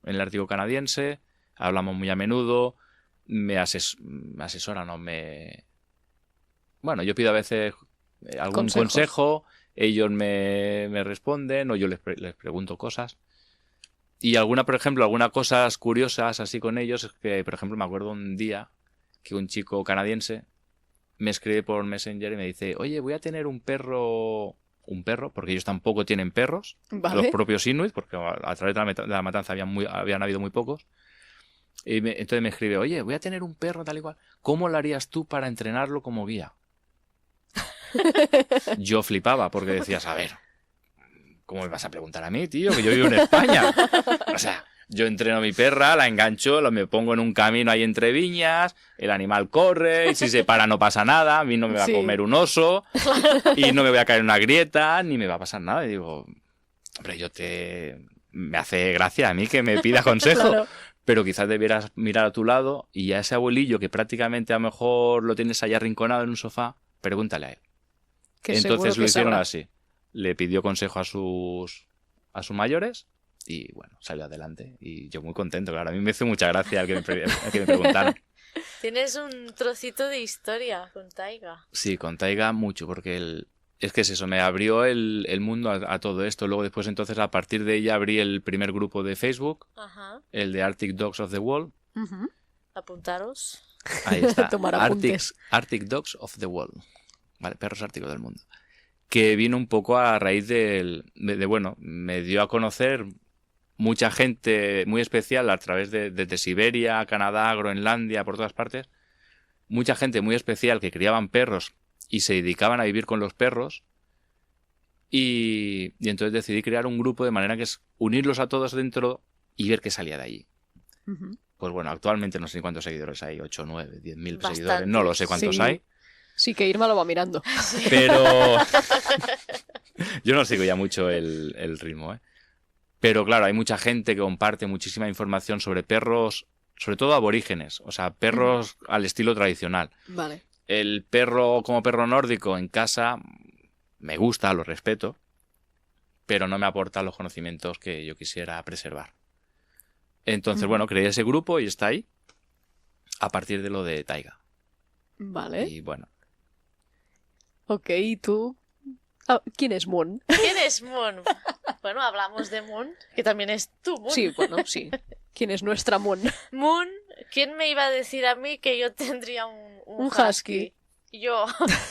en el Ártico canadiense, hablamos muy a menudo, me asesoran o Bueno, yo pido a veces algún Consejos. consejo, ellos me responden o yo les pregunto cosas. Y por ejemplo, algunas cosas curiosas así con ellos es que, por ejemplo, me acuerdo un día que un chico canadiense me escribe por Messenger y me dice, oye, voy a tener un perro, porque ellos tampoco tienen perros, Vale. los propios inuit, porque a través de la matanza habían habido muy pocos. Y entonces me escribe, oye, voy a tener un perro tal y cual, ¿cómo lo harías tú para entrenarlo como guía? Yo flipaba porque decías, a ver, ¿cómo me vas a preguntar a mí, tío? Que yo vivo en España. O sea, Yo entreno a mi perra, la engancho, me pongo en un camino ahí entre viñas, el animal corre, y si se para no pasa nada, a mí no me va a Sí. comer un oso, y no me voy a caer en una grieta, ni me va a pasar nada. Y digo, hombre, me hace gracia a mí que me pida consejo, Claro. pero quizás debieras mirar a tu lado y a ese abuelillo que prácticamente a lo mejor lo tienes allá arrinconado en un sofá, pregúntale a él. Que seguro Entonces que lo hicieron sabrá. así. Le pidió consejo a sus mayores y bueno, salió adelante. Y yo muy contento, claro. A mí me hizo mucha gracia el que me preguntaron. Tienes un trocito de historia con Taiga. Sí, con Taiga mucho, porque es que es eso, me abrió el mundo a todo esto. Luego después entonces a partir de ella abrí el primer grupo de Facebook, Ajá. el de Arctic Dogs of the World. Ujú. Apuntaros. Ahí está. Tomar apuntes. Arctic Dogs of the World. Vale, perros árticos del mundo. Que vino un poco a raíz bueno, me dio a conocer mucha gente muy especial a través desde Siberia, Canadá, Groenlandia, por todas partes. Mucha gente muy especial que criaban perros y se dedicaban a vivir con los perros. Y entonces decidí crear un grupo de manera que es unirlos a todos dentro y ver qué salía de allí. Ujú. Pues bueno, actualmente no sé ni cuántos seguidores hay, 8, 9, 10.000 Bastantes. seguidores, no lo sé cuántos Sí. hay. Sí, que Irma lo va mirando. Pero yo no sigo ya mucho el ritmo, ¿eh? Pero claro, hay mucha gente que comparte muchísima información sobre perros, sobre todo aborígenes, o sea, perros al estilo tradicional. Vale. El perro como perro nórdico en casa me gusta, lo respeto, pero no me aporta los conocimientos que yo quisiera preservar. Entonces, bueno, creé ese grupo y está ahí a partir de lo de Taiga. Vale. Y bueno, Ok, ¿y tú? Ah, ¿quién es Moon? ¿Quién es Moon? Bueno, hablamos de Moon, que también es tu Moon. Sí, bueno, sí. ¿Quién es nuestra Moon? Moon, ¿quién me iba a decir a mí que yo tendría un husky? Yo,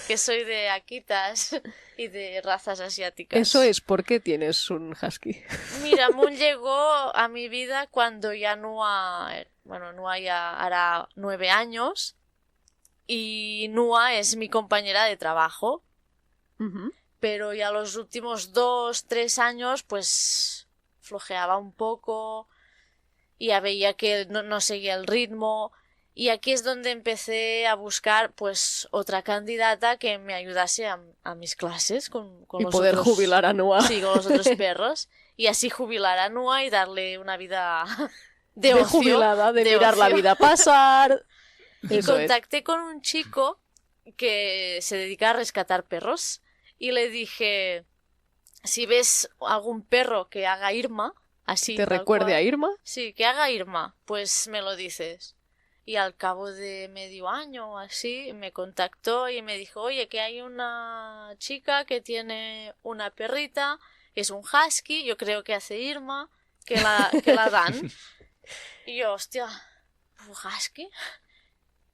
que soy de Akitas y de razas asiáticas. Eso es, ¿por qué tienes un husky? Mira, Moon llegó a mi vida cuando ya Nua ya hará 9 años y Nua es mi compañera de trabajo, Ujú. pero ya los últimos 2, 3 años pues flojeaba un poco y ya veía que no seguía el ritmo. Y aquí es donde empecé a buscar pues otra candidata que me ayudase a mis clases con Y los poder otros... jubilar a Noah. Sí, con los otros perros. Y así jubilar a Nua y darle una vida de De ocio. jubilada, de mirar la ocio. vida pasar. Y Eso es. contacté con un chico que se dedica a rescatar perros. Y le dije, si ves algún perro que haga Irma, así ¿Te tal recuerde cual, a Irma? sí, que haga Irma, pues me lo dices. Y al cabo de medio año o así me contactó y me dijo, oye, que hay una chica que tiene una perrita, que es un husky, yo creo que hace Irma, que la dan. Y yo, hostia, ¿un husky?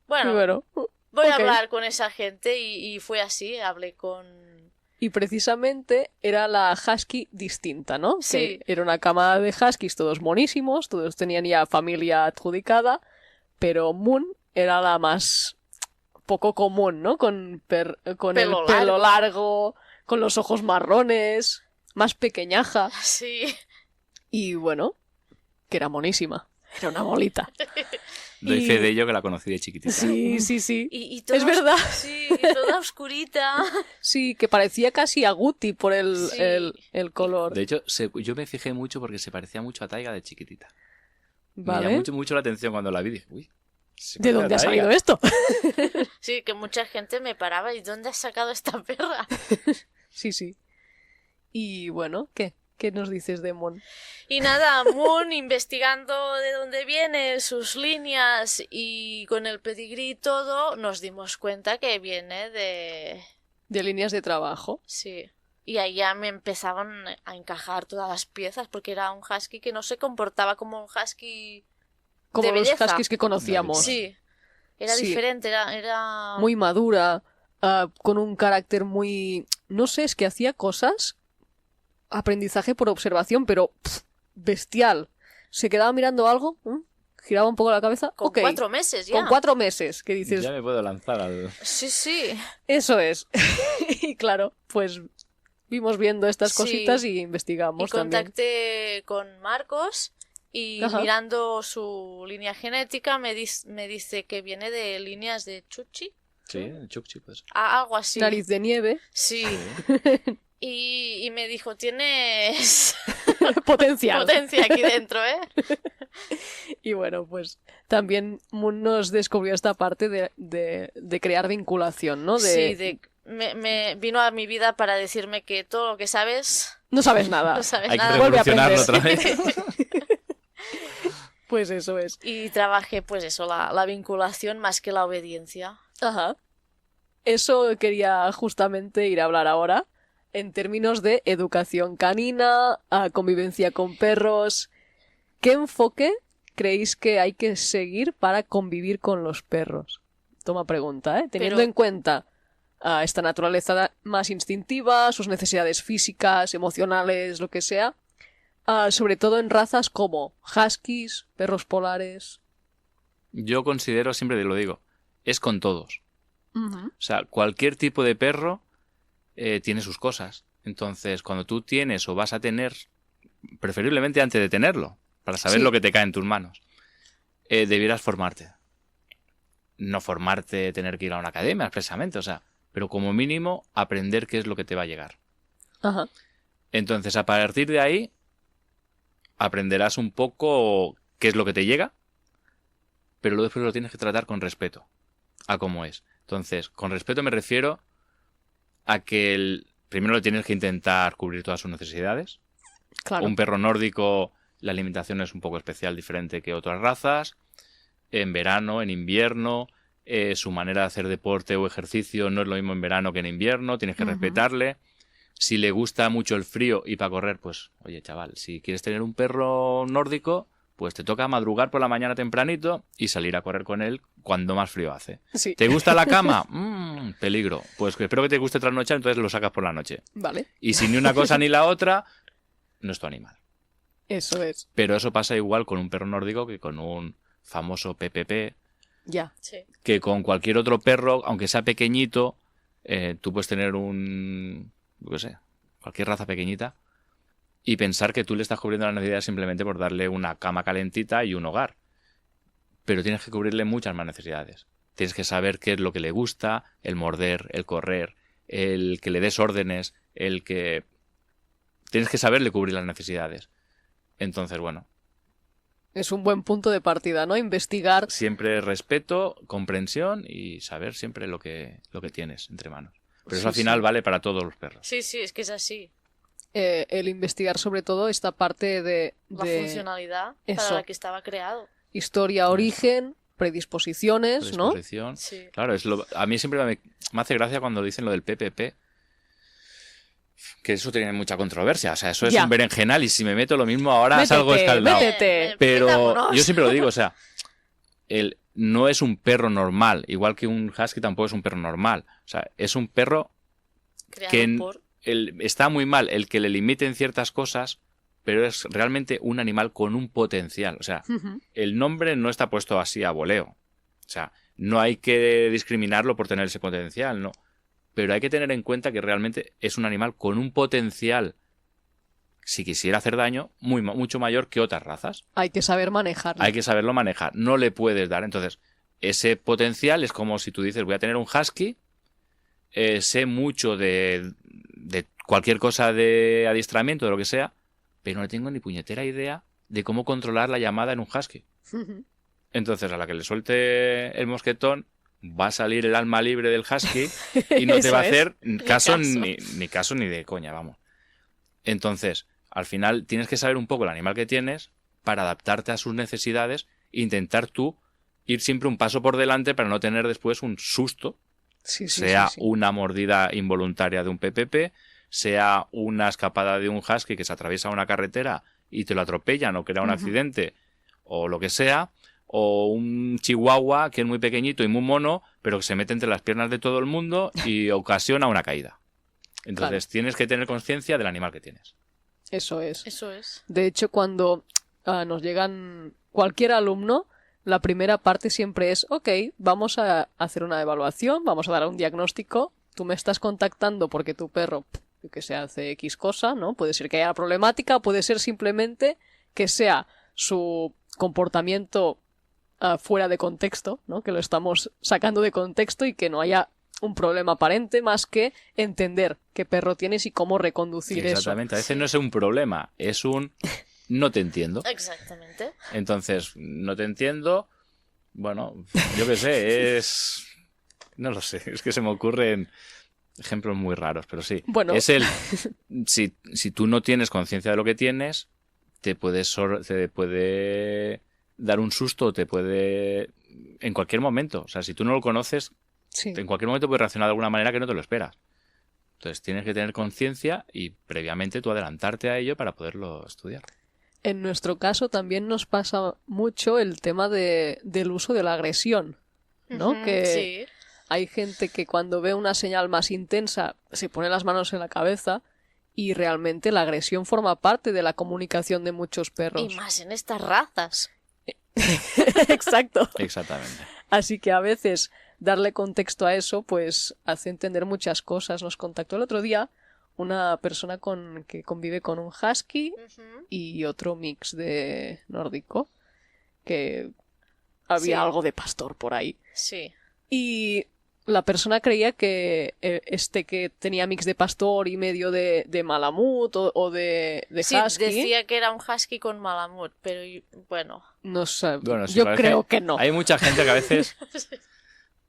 Bueno, Bueno, voy a ok. hablar con esa gente y fue así, hablé con... Y precisamente era la husky distinta, ¿no? Sí. Que era una camada de huskies, todos monísimos, todos tenían ya familia adjudicada, pero Moon era la más poco común, ¿no? Con el Pelo pelo largo. largo, con los ojos marrones, más pequeñaja. Sí, Y bueno, que era monísima. Era una bolita. doy fe de ello que la conocí de chiquitita. Sí, sí, sí. y toda Es verdad. Sí, y toda oscurita. Sí, que parecía casi a Guti por el, Sí. el color. De hecho, yo me fijé mucho porque se parecía mucho a Taiga de chiquitita. Me Vale. llamó mucho la atención cuando la vi. Dije, uy, se ¿De parece a dónde ha Taiga. salido esto? Sí, que mucha gente me paraba. ¿Y dónde has sacado esta perra? Sí, sí. Y bueno, ¿qué? ¿Qué nos dices de Mon? Y nada, Moon investigando de dónde viene, sus líneas y con el pedigrí y todo, nos dimos cuenta que viene de... De líneas de trabajo. Sí. Y ahí ya me empezaban a encajar todas las piezas porque era un husky que no se comportaba como un husky Como de los belleza. huskies que conocíamos. Sí. Era Sí. diferente, era... Muy madura, con un carácter muy... No sé, es que hacía cosas... Aprendizaje por observación, pero bestial. Se quedaba mirando algo, giraba un poco la cabeza. Con ok, 4 meses ya. con 4 meses, que dices, Ya me puedo lanzar al... Sí, sí. eso es. Y claro, pues vimos viendo estas Sí. cositas y Y investigamos también. contacté con Marcos Y Ajá. mirando su línea genética me dice que viene de líneas de Chuchi, Sí, Chukchi, pues. algo así. Nariz de nieve. Sí. Y me dijo, tienes Potencial. potencia aquí dentro, ¿eh? Y bueno, pues también Moon nos descubrió esta parte de crear vinculación, ¿no? Sí, me vino a mi vida para decirme que todo lo que sabes, No sabes nada. no sabes Hay que nada. Vuelve a revolucionarlo otra aprender. vez. Pues eso es. Y trabajé, pues eso, la vinculación más que la obediencia. Ajá. Eso quería justamente ir a hablar ahora, en términos de educación canina, a convivencia con perros. ¿Qué enfoque creéis que hay que seguir para convivir con los perros? Toma pregunta, ¿eh? Teniendo Pero- en cuenta esta naturaleza más instintiva, sus necesidades físicas, emocionales, lo que sea, sobre todo en razas como huskies, perros polares. Yo considero, siempre lo digo, es con todos. Ujú. O sea, cualquier tipo de perro tiene sus cosas. Entonces, cuando tú tienes o vas a tener, preferiblemente antes de tenerlo, para saber Sí. lo que te cae en tus manos, debieras formarte. No formarte, tener que ir a una academia expresamente, o sea, pero como mínimo aprender qué es lo que te va a llegar. Ajá. Entonces, a partir de ahí, aprenderás un poco qué es lo que te llega, pero luego después lo tienes que tratar con respeto a cómo es. Entonces, con respeto me refiero a que primero le tienes que intentar cubrir todas sus necesidades. Claro. Un perro nórdico, la alimentación es un poco especial, diferente que otras razas. En verano, en invierno, su manera de hacer deporte o ejercicio no es lo mismo en verano que en invierno, tienes que Ujú. respetarle. Si le gusta mucho el frío y para correr, pues, oye, chaval, si quieres tener un perro nórdico, pues te toca madrugar por la mañana tempranito y salir a correr con él cuando más frío hace. Sí. ¿Te gusta la cama? Peligro. Pues espero que te guste trasnochar, entonces lo sacas por la noche. Vale. Y si ni una cosa ni la otra, no es tu animal. Eso es. Pero eso pasa igual con un perro nórdico que con un famoso PPP, Ya. Sí. que con cualquier otro perro, aunque sea pequeñito, tú puedes tener yo qué sé, cualquier raza pequeñita y pensar que tú le estás cubriendo la necesidad simplemente por darle una cama calentita y un hogar. Pero tienes que cubrirle muchas más necesidades. Tienes que saber qué es lo que le gusta, el morder, el correr, el que le des órdenes, el que... Tienes que saberle cubrir las necesidades. Entonces, bueno, Es un buen punto de partida, ¿no? Investigar. siempre respeto, comprensión y saber siempre lo que tienes entre manos. Pero eso Sí, al final sí. vale para todos los perros. Sí, es que es así. El investigar sobre todo esta parte La de funcionalidad Eso. para la que estaba creado. historia, origen, predisposiciones, ¿no? Predisposición. Sí. Claro, a mí siempre me hace gracia cuando dicen lo del PPP, que eso tiene mucha controversia. O sea, eso es Ya. un berenjenal y si me meto lo mismo ahora Métete, salgo escaldado. métete. Pero Metámonos. yo siempre lo digo, o sea, no es un perro normal, igual que un husky tampoco es un perro normal. O sea, es un perro Creado que por... está muy mal el que le limiten ciertas cosas, pero es realmente un animal con un potencial. O sea, Ujú. el nombre no está puesto así a voleo. O sea, no hay que discriminarlo por tener ese potencial, no. Pero hay que tener en cuenta que realmente es un animal con un potencial, si quisiera hacer daño, mucho mayor que otras razas. Hay que saber manejarlo. Hay que saberlo manejar. No le puedes dar. Entonces, ese potencial es como si tú dices, voy a tener un husky, sé mucho de cualquier cosa de adiestramiento, de lo que sea, pero no tengo ni puñetera idea de cómo controlar la llamada en un husky. Ujú. Entonces, a la que le suelte el mosquetón, va a salir el alma libre del husky y no te Eso va a es. hacer caso caso. ni caso ni de coña, vamos. Entonces, al final tienes que saber un poco el animal que tienes para adaptarte a sus necesidades e intentar tú ir siempre un paso por delante para no tener después un susto, Sí, sí, sea sí, sí. una mordida involuntaria de un PPP, sea una escapada de un husky que se atraviesa una carretera y te lo atropellan o crea un Ujú. accidente o lo que sea, o un chihuahua que es muy pequeñito y muy mono, pero que se mete entre las piernas de todo el mundo y ocasiona una caída. Entonces tienes que tener conciencia del animal que tienes. Eso es. Eso es. De hecho, cuando nos llegan cualquier alumno, la primera parte siempre es, ok, vamos a hacer una evaluación, vamos a dar un diagnóstico, tú me estás contactando porque tu perro, yo que sé, hace X cosa, ¿no? Puede ser que haya problemática, puede ser simplemente que sea su comportamiento fuera de contexto, ¿no? Que lo estamos sacando de contexto y que no haya un problema aparente más que entender qué perro tienes y cómo reconducir eso. Exactamente, a veces no es un problema, es un no te entiendo. Exactamente. Entonces, no te entiendo, bueno, yo qué sé, es... No lo sé, es que se me ocurren ejemplos muy raros, pero sí. Bueno. Es el... Si tú no tienes conciencia de lo que tienes, te puede dar un susto, te puede... En cualquier momento, o sea, si tú no lo conoces, Sí. en cualquier momento puedes reaccionar de alguna manera que no te lo esperas. Entonces tienes que tener conciencia y previamente tú adelantarte a ello para poderlo estudiar. En nuestro caso también nos pasa mucho el tema del uso de la agresión, ¿no? Ujú, Que sí. hay gente que cuando ve una señal más intensa se pone las manos en la cabeza y realmente la agresión forma parte de la comunicación de muchos perros. Y más en estas razas. Exacto. Exactamente. Así que a veces darle contexto a eso pues hace entender muchas cosas. Nos contactó el otro día una persona que convive con un husky y otro mix de nórdico, que había Sí. algo de pastor por ahí. Sí. Y la persona creía que que tenía mix de pastor y medio de malamut o de Sí, husky, decía que era un husky con malamut, pero bueno. no sé, Bueno, sí, yo parece creo que no. Hay mucha gente que a veces...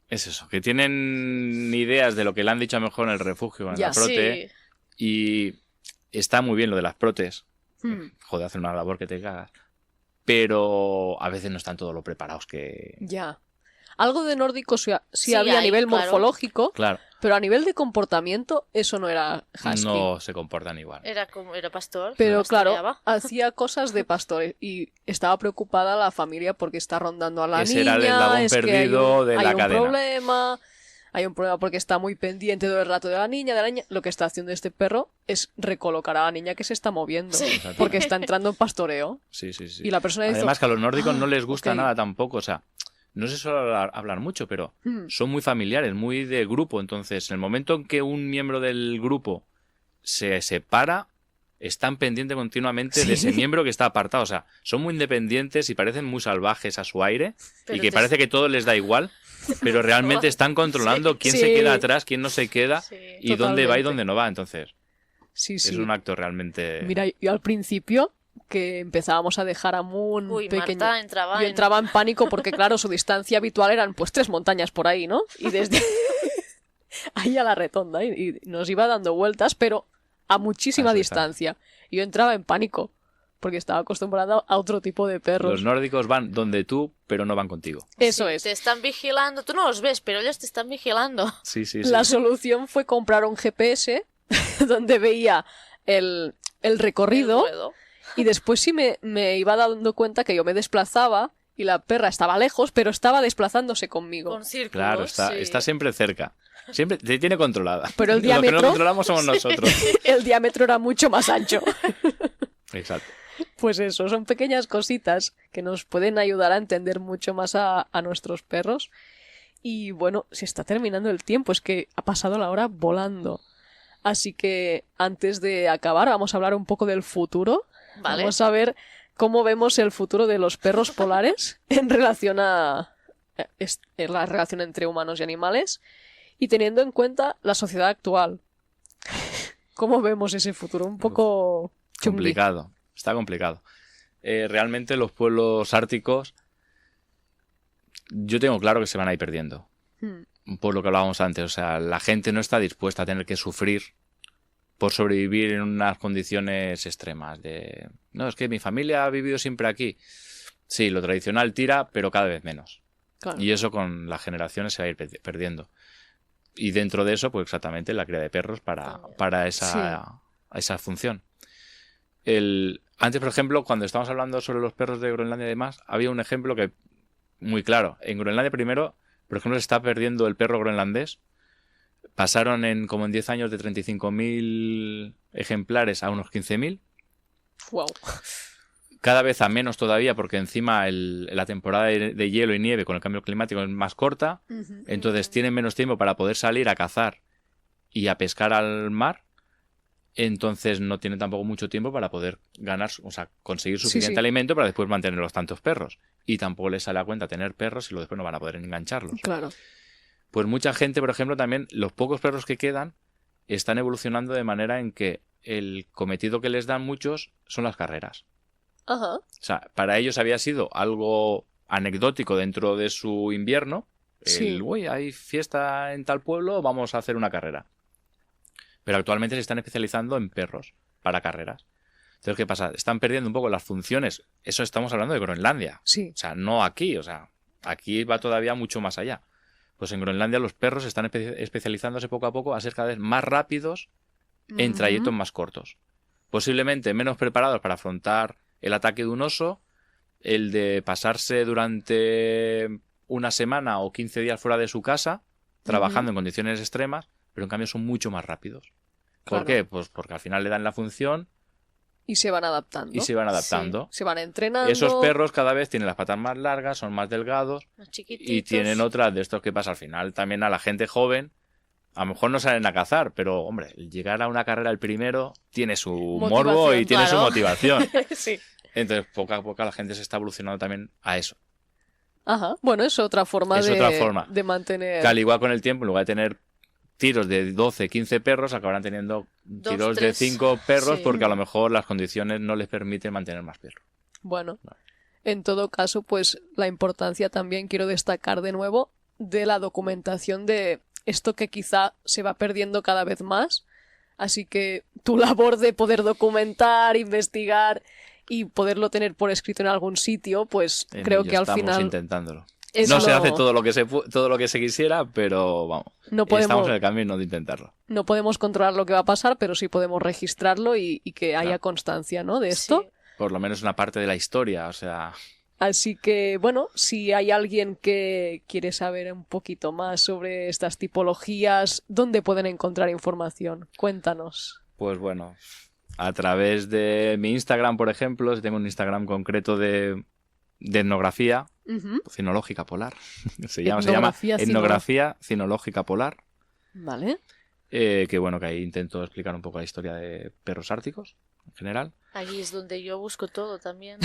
Es eso, que tienen ideas de lo que le han dicho a lo mejor en el refugio, en Ya, la prote, Sí. y está muy bien lo de las protes. Hmm, Joder, hacer una labor que te cagas. Pero a veces no están todo lo preparados que... ya. Algo de nórdico sí Sí había a hay, nivel claro. morfológico, Claro, pero a nivel de comportamiento eso no era husky. no se comportan igual. Era pastor. Pero claro, pastoreaba. hacía cosas de pastor y estaba preocupada la familia porque está rondando a la Ese niña. era el eslabón es que perdido de la hay un cadena. Hay un problema porque está muy pendiente todo el rato de la niña, Lo que está haciendo este perro es recolocar a la niña que se está moviendo. Sí. Porque está entrando en pastoreo. Sí, sí, sí. Y la persona hizo... Además que a los nórdicos no les gusta ok. nada tampoco, o sea, no se suele hablar mucho, pero Mm, son muy familiares, muy de grupo. Entonces, en el momento en que un miembro del grupo se separa, están pendientes continuamente de ese miembro que está apartado. O sea, son muy independientes y parecen muy salvajes a su aire Pero y que te- parece que todo les da igual, pero realmente están controlando quién se Sí. queda atrás, quién no se queda Sí. y dónde va y Totalmente. dónde no va. Entonces, sí, es sí. un acto realmente... Mira, yo al principio que empezábamos a dejar a Moon Uy, pequeño... Marta entraba Yo en- entraba en pánico porque, claro, su distancia habitual eran pues 3 montañas por ahí, ¿no? Y desde ahí a la rotonda y nos iba dando vueltas, pero a muchísima A su distancia. Y yo entraba en pánico porque estaba acostumbrada a otro tipo de perros. Los nórdicos van donde tú, pero no van contigo. Eso Sí, es. Te están vigilando. Tú no los ves, pero ellos te están vigilando. Sí, sí, sí. La solución fue comprar un GPS donde veía el recorrido El ruedo. y después sí me iba dando cuenta que yo me desplazaba y la perra estaba lejos, pero estaba desplazándose conmigo. Con círculos. Claro, está, sí. está siempre cerca. Siempre te tiene controlada. Pero el Los que no diámetro- lo controlamos somos nosotros. El diámetro era mucho más ancho. Exacto. Pues eso, son pequeñas cositas que nos pueden ayudar a entender mucho más a nuestros perros. Y bueno, se está terminando el tiempo, es que ha pasado la hora volando. Así que antes de acabar, vamos a hablar un poco del futuro. Vale. Vamos a ver cómo vemos el futuro de los perros polares en relación a la relación entre humanos y animales y teniendo en cuenta la sociedad actual. ¿Cómo vemos ese futuro? Un poco chungui. Complicado. Está complicado. Realmente los pueblos árticos yo tengo claro que se van a ir perdiendo. Hmm. Por lo que hablábamos antes. O sea, la gente no está dispuesta a tener que sufrir por sobrevivir en unas condiciones extremas. No, es que mi familia ha vivido siempre aquí. Sí, lo tradicional tira, pero cada vez menos. Claro. Y eso con las generaciones se va a ir perdiendo. Y dentro de eso, pues exactamente la cría de perros para esa función. Antes, por ejemplo, cuando estábamos hablando sobre los perros de Groenlandia y demás, había un ejemplo que muy claro. En Groenlandia primero, por ejemplo, se está perdiendo el perro groenlandés. Pasaron como en 10 años de 35.000 ejemplares a unos 15.000. Wow. Cada vez a menos todavía, porque encima la temporada de hielo y nieve con el cambio climático es más corta. Entonces tienen menos tiempo para poder salir a cazar y a pescar al mar. entonces no tienen tampoco mucho tiempo para poder ganar, o sea, conseguir Sí, suficiente sí. alimento para después mantener los tantos perros. Y tampoco les sale a cuenta tener perros y luego después no van a poder engancharlos. Claro. Pues mucha gente, por ejemplo, también los pocos perros que quedan están evolucionando de manera en que el cometido que les dan muchos son las carreras. Ajá. O sea, para ellos había sido algo anecdótico dentro de su invierno. Sí. Uy, hay fiesta en tal pueblo, vamos a hacer una carrera. Pero actualmente se están especializando en perros para carreras. Entonces, ¿qué pasa? Están perdiendo un poco las funciones. Eso estamos hablando de Groenlandia. Sí. O sea, no aquí. O sea, aquí va todavía mucho más allá. Pues en Groenlandia los perros están especializándose poco a poco a ser cada vez más rápidos en trayectos más cortos. Posiblemente menos preparados para afrontar el ataque de un oso, el de pasarse durante una semana o 15 días fuera de su casa, trabajando en condiciones extremas, pero en cambio son mucho más rápidos. ¿Por Claro. qué? Pues porque al final le dan la función Y se van adaptando. y se van adaptando. Se van entrenando. Esos perros cada vez tienen las patas más largas, son más delgados Los chiquititos. y tienen otras de estos que pasa al final. También a la gente joven, a lo mejor no salen a cazar, pero hombre, llegar a una carrera el primero tiene su Motivación, morbo y tiene su claro. motivación. Sí. Entonces, poco a poco la gente se está evolucionando también a eso. Ajá. Bueno, es otra forma Es de, otra forma. de mantener. Que al igual con el tiempo, en lugar de tener tiros de 12, 15 perros, acabarán teniendo Dos, tiros tres. de 5 perros Sí. porque a lo mejor las condiciones no les permiten mantener más perros. Bueno, en todo caso, pues la importancia también quiero destacar de nuevo de la documentación de esto que quizá se va perdiendo cada vez más. Así que tu labor de poder documentar, investigar y poderlo tener por escrito en algún sitio, pues En creo ello que al estamos final intentándolo. es No se lo- hace todo lo que todo lo que se quisiera, pero vamos, no estamos podemos, en el camino de intentarlo. no podemos controlar lo que va a pasar, pero sí podemos registrarlo y que haya Claro. constancia, ¿no? de esto. Sí. Por lo menos una parte de la historia, o sea, Así que, bueno, si hay alguien que quiere saber un poquito más sobre estas tipologías, ¿dónde pueden encontrar información? Cuéntanos. pues bueno, a través de mi Instagram, por ejemplo, si tengo un Instagram concreto de etnografía Ujú. cinológica polar, se llama Etnografía etnografía cinológica polar, Vale. que bueno, que ahí intento explicar un poco la historia de perros árticos en general. Allí es donde yo busco todo también.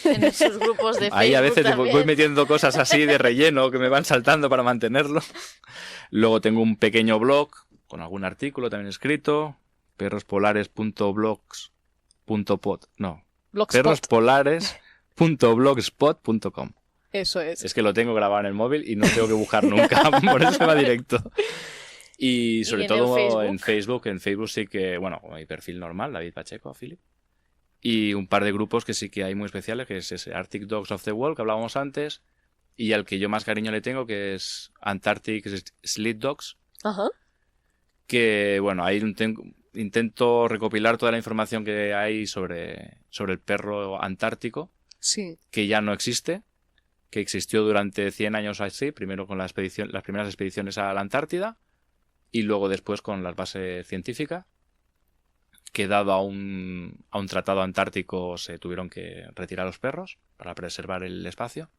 En esos grupos de Facebook Ahí a veces también. voy metiendo cosas así de relleno que me van saltando para mantenerlo. Luego tengo un pequeño blog con algún artículo también escrito, perrospolares.blogspot.pod, no, Blogspot. perrospolares.blogspot.com. Eso es. Es que lo tengo grabado en el móvil y no tengo que buscar nunca, por eso me va directo. Y sobre en todo el Facebook? en Facebook sí que, bueno, mi perfil normal, David Pacheco, Philip. Y un par de grupos que sí que hay muy especiales, que es ese Arctic Dogs of the World que hablábamos antes, y al que yo más cariño le tengo, que es Antarctic Sled Dogs, Ajá. que, bueno, ahí intento recopilar toda la información que hay sobre el perro antártico, Sí. que ya no existe, que existió durante 100 años así, primero con las primeras expediciones a la Antártida y luego después con las bases científicas, que dado a un tratado antártico se tuvieron que retirar los perros para preservar el espacio.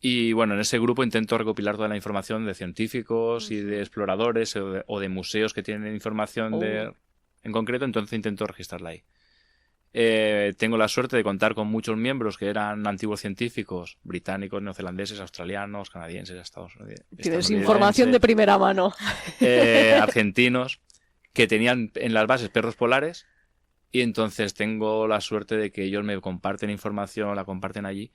Y bueno, en ese grupo intento recopilar toda la información de científicos y de exploradores o de museos que tienen información en concreto, entonces intento registrarla ahí. Tengo la suerte de contar con muchos miembros que eran antiguos científicos, británicos, neozelandeses, australianos, canadienses, Tienes información de primera mano. argentinos, que tenían en las bases perros polares, y entonces tengo la suerte de que ellos me comparten información, la comparten allí,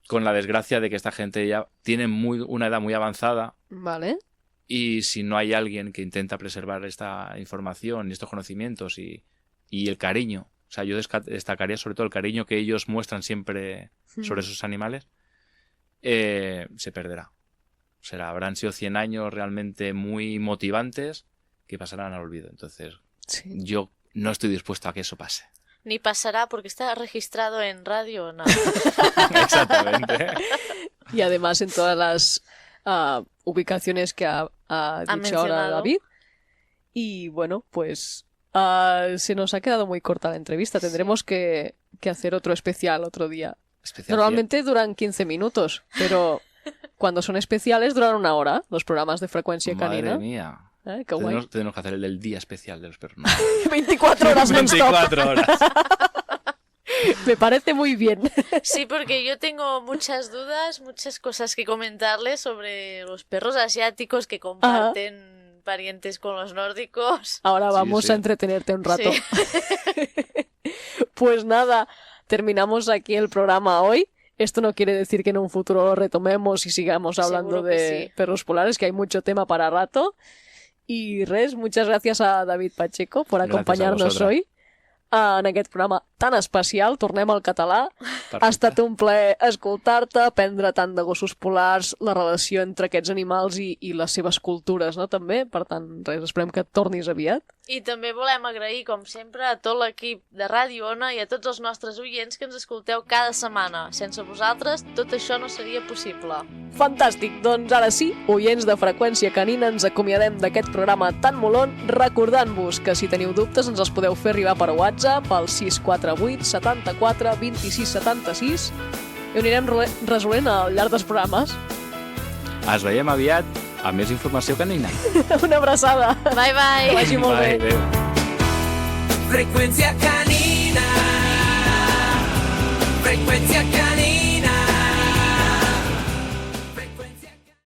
con la desgracia de que esta gente ya tiene una edad muy avanzada, Vale. y si no hay alguien que intenta preservar esta información y estos conocimientos y el cariño, o sea, yo destacaría sobre todo el cariño que ellos muestran siempre sobre esos animales, se perderá. O sea, habrán sido 100 años realmente muy motivantes que pasarán al olvido. Entonces, Sí. yo no estoy dispuesto a que eso pase. Ni pasará porque está registrado en radio o no. Exactamente. Y además en todas las ubicaciones que ha dicho ahora mencionado. David. Y bueno, pues se nos ha quedado muy corta la entrevista. Tendremos que hacer otro especial otro día. Especial Normalmente duran 15 minutos, pero cuando son especiales duran 1 hora, los programas de frecuencia Madre canina. mía. Que guai. Tenemos que hacer el del día especial de los perros. No. 24 horas non-stop. 24 horas. Me parece muy bien. Sí, porque yo tengo muchas dudas, muchas cosas que comentarles sobre los perros asiáticos que comparten parientes con los nórdicos. Ahora Sí, vamos sí. a entretenerte un rato. Sí. Pues nada, terminamos aquí el programa hoy. Esto no quiere decir que en un futuro lo retomemos y sigamos hablando Seguro que de sí. perros polares, que hay mucho tema para rato. Y res, muchas gracias a David Pacheco por Gràcies a acompanyar-nos vosaltres. hoy en aquest programa tan especial. Tornem al català. Perfecte. Ha estat un plaer escoltar-te, aprendre tant de gossos polars, la relació entre aquests animals i les seves cultures, no? També. Per tant, res, esperem que et tornis aviat. I també volem agrair, com sempre, a tot l'equip de Ràdio Ona i a tots els nostres oients que ens escolteu cada setmana. Sense vosaltres, tot això no seria possible. Fantàstic, doncs ara sí, oients de Freqüència Canina, ens acomiadem d'aquest programa tan molon, recordant-vos que si teniu dubtes ens els podeu fer arribar per WhatsApp al 648 74 26 76 i ho anirem resolent al llarg dels programes. Ens veiem aviat amb més informació canina. Una abraçada. Bye, bye! Que vagi molt bé. Adéu. Frecuencia canina. Frecuencia canina.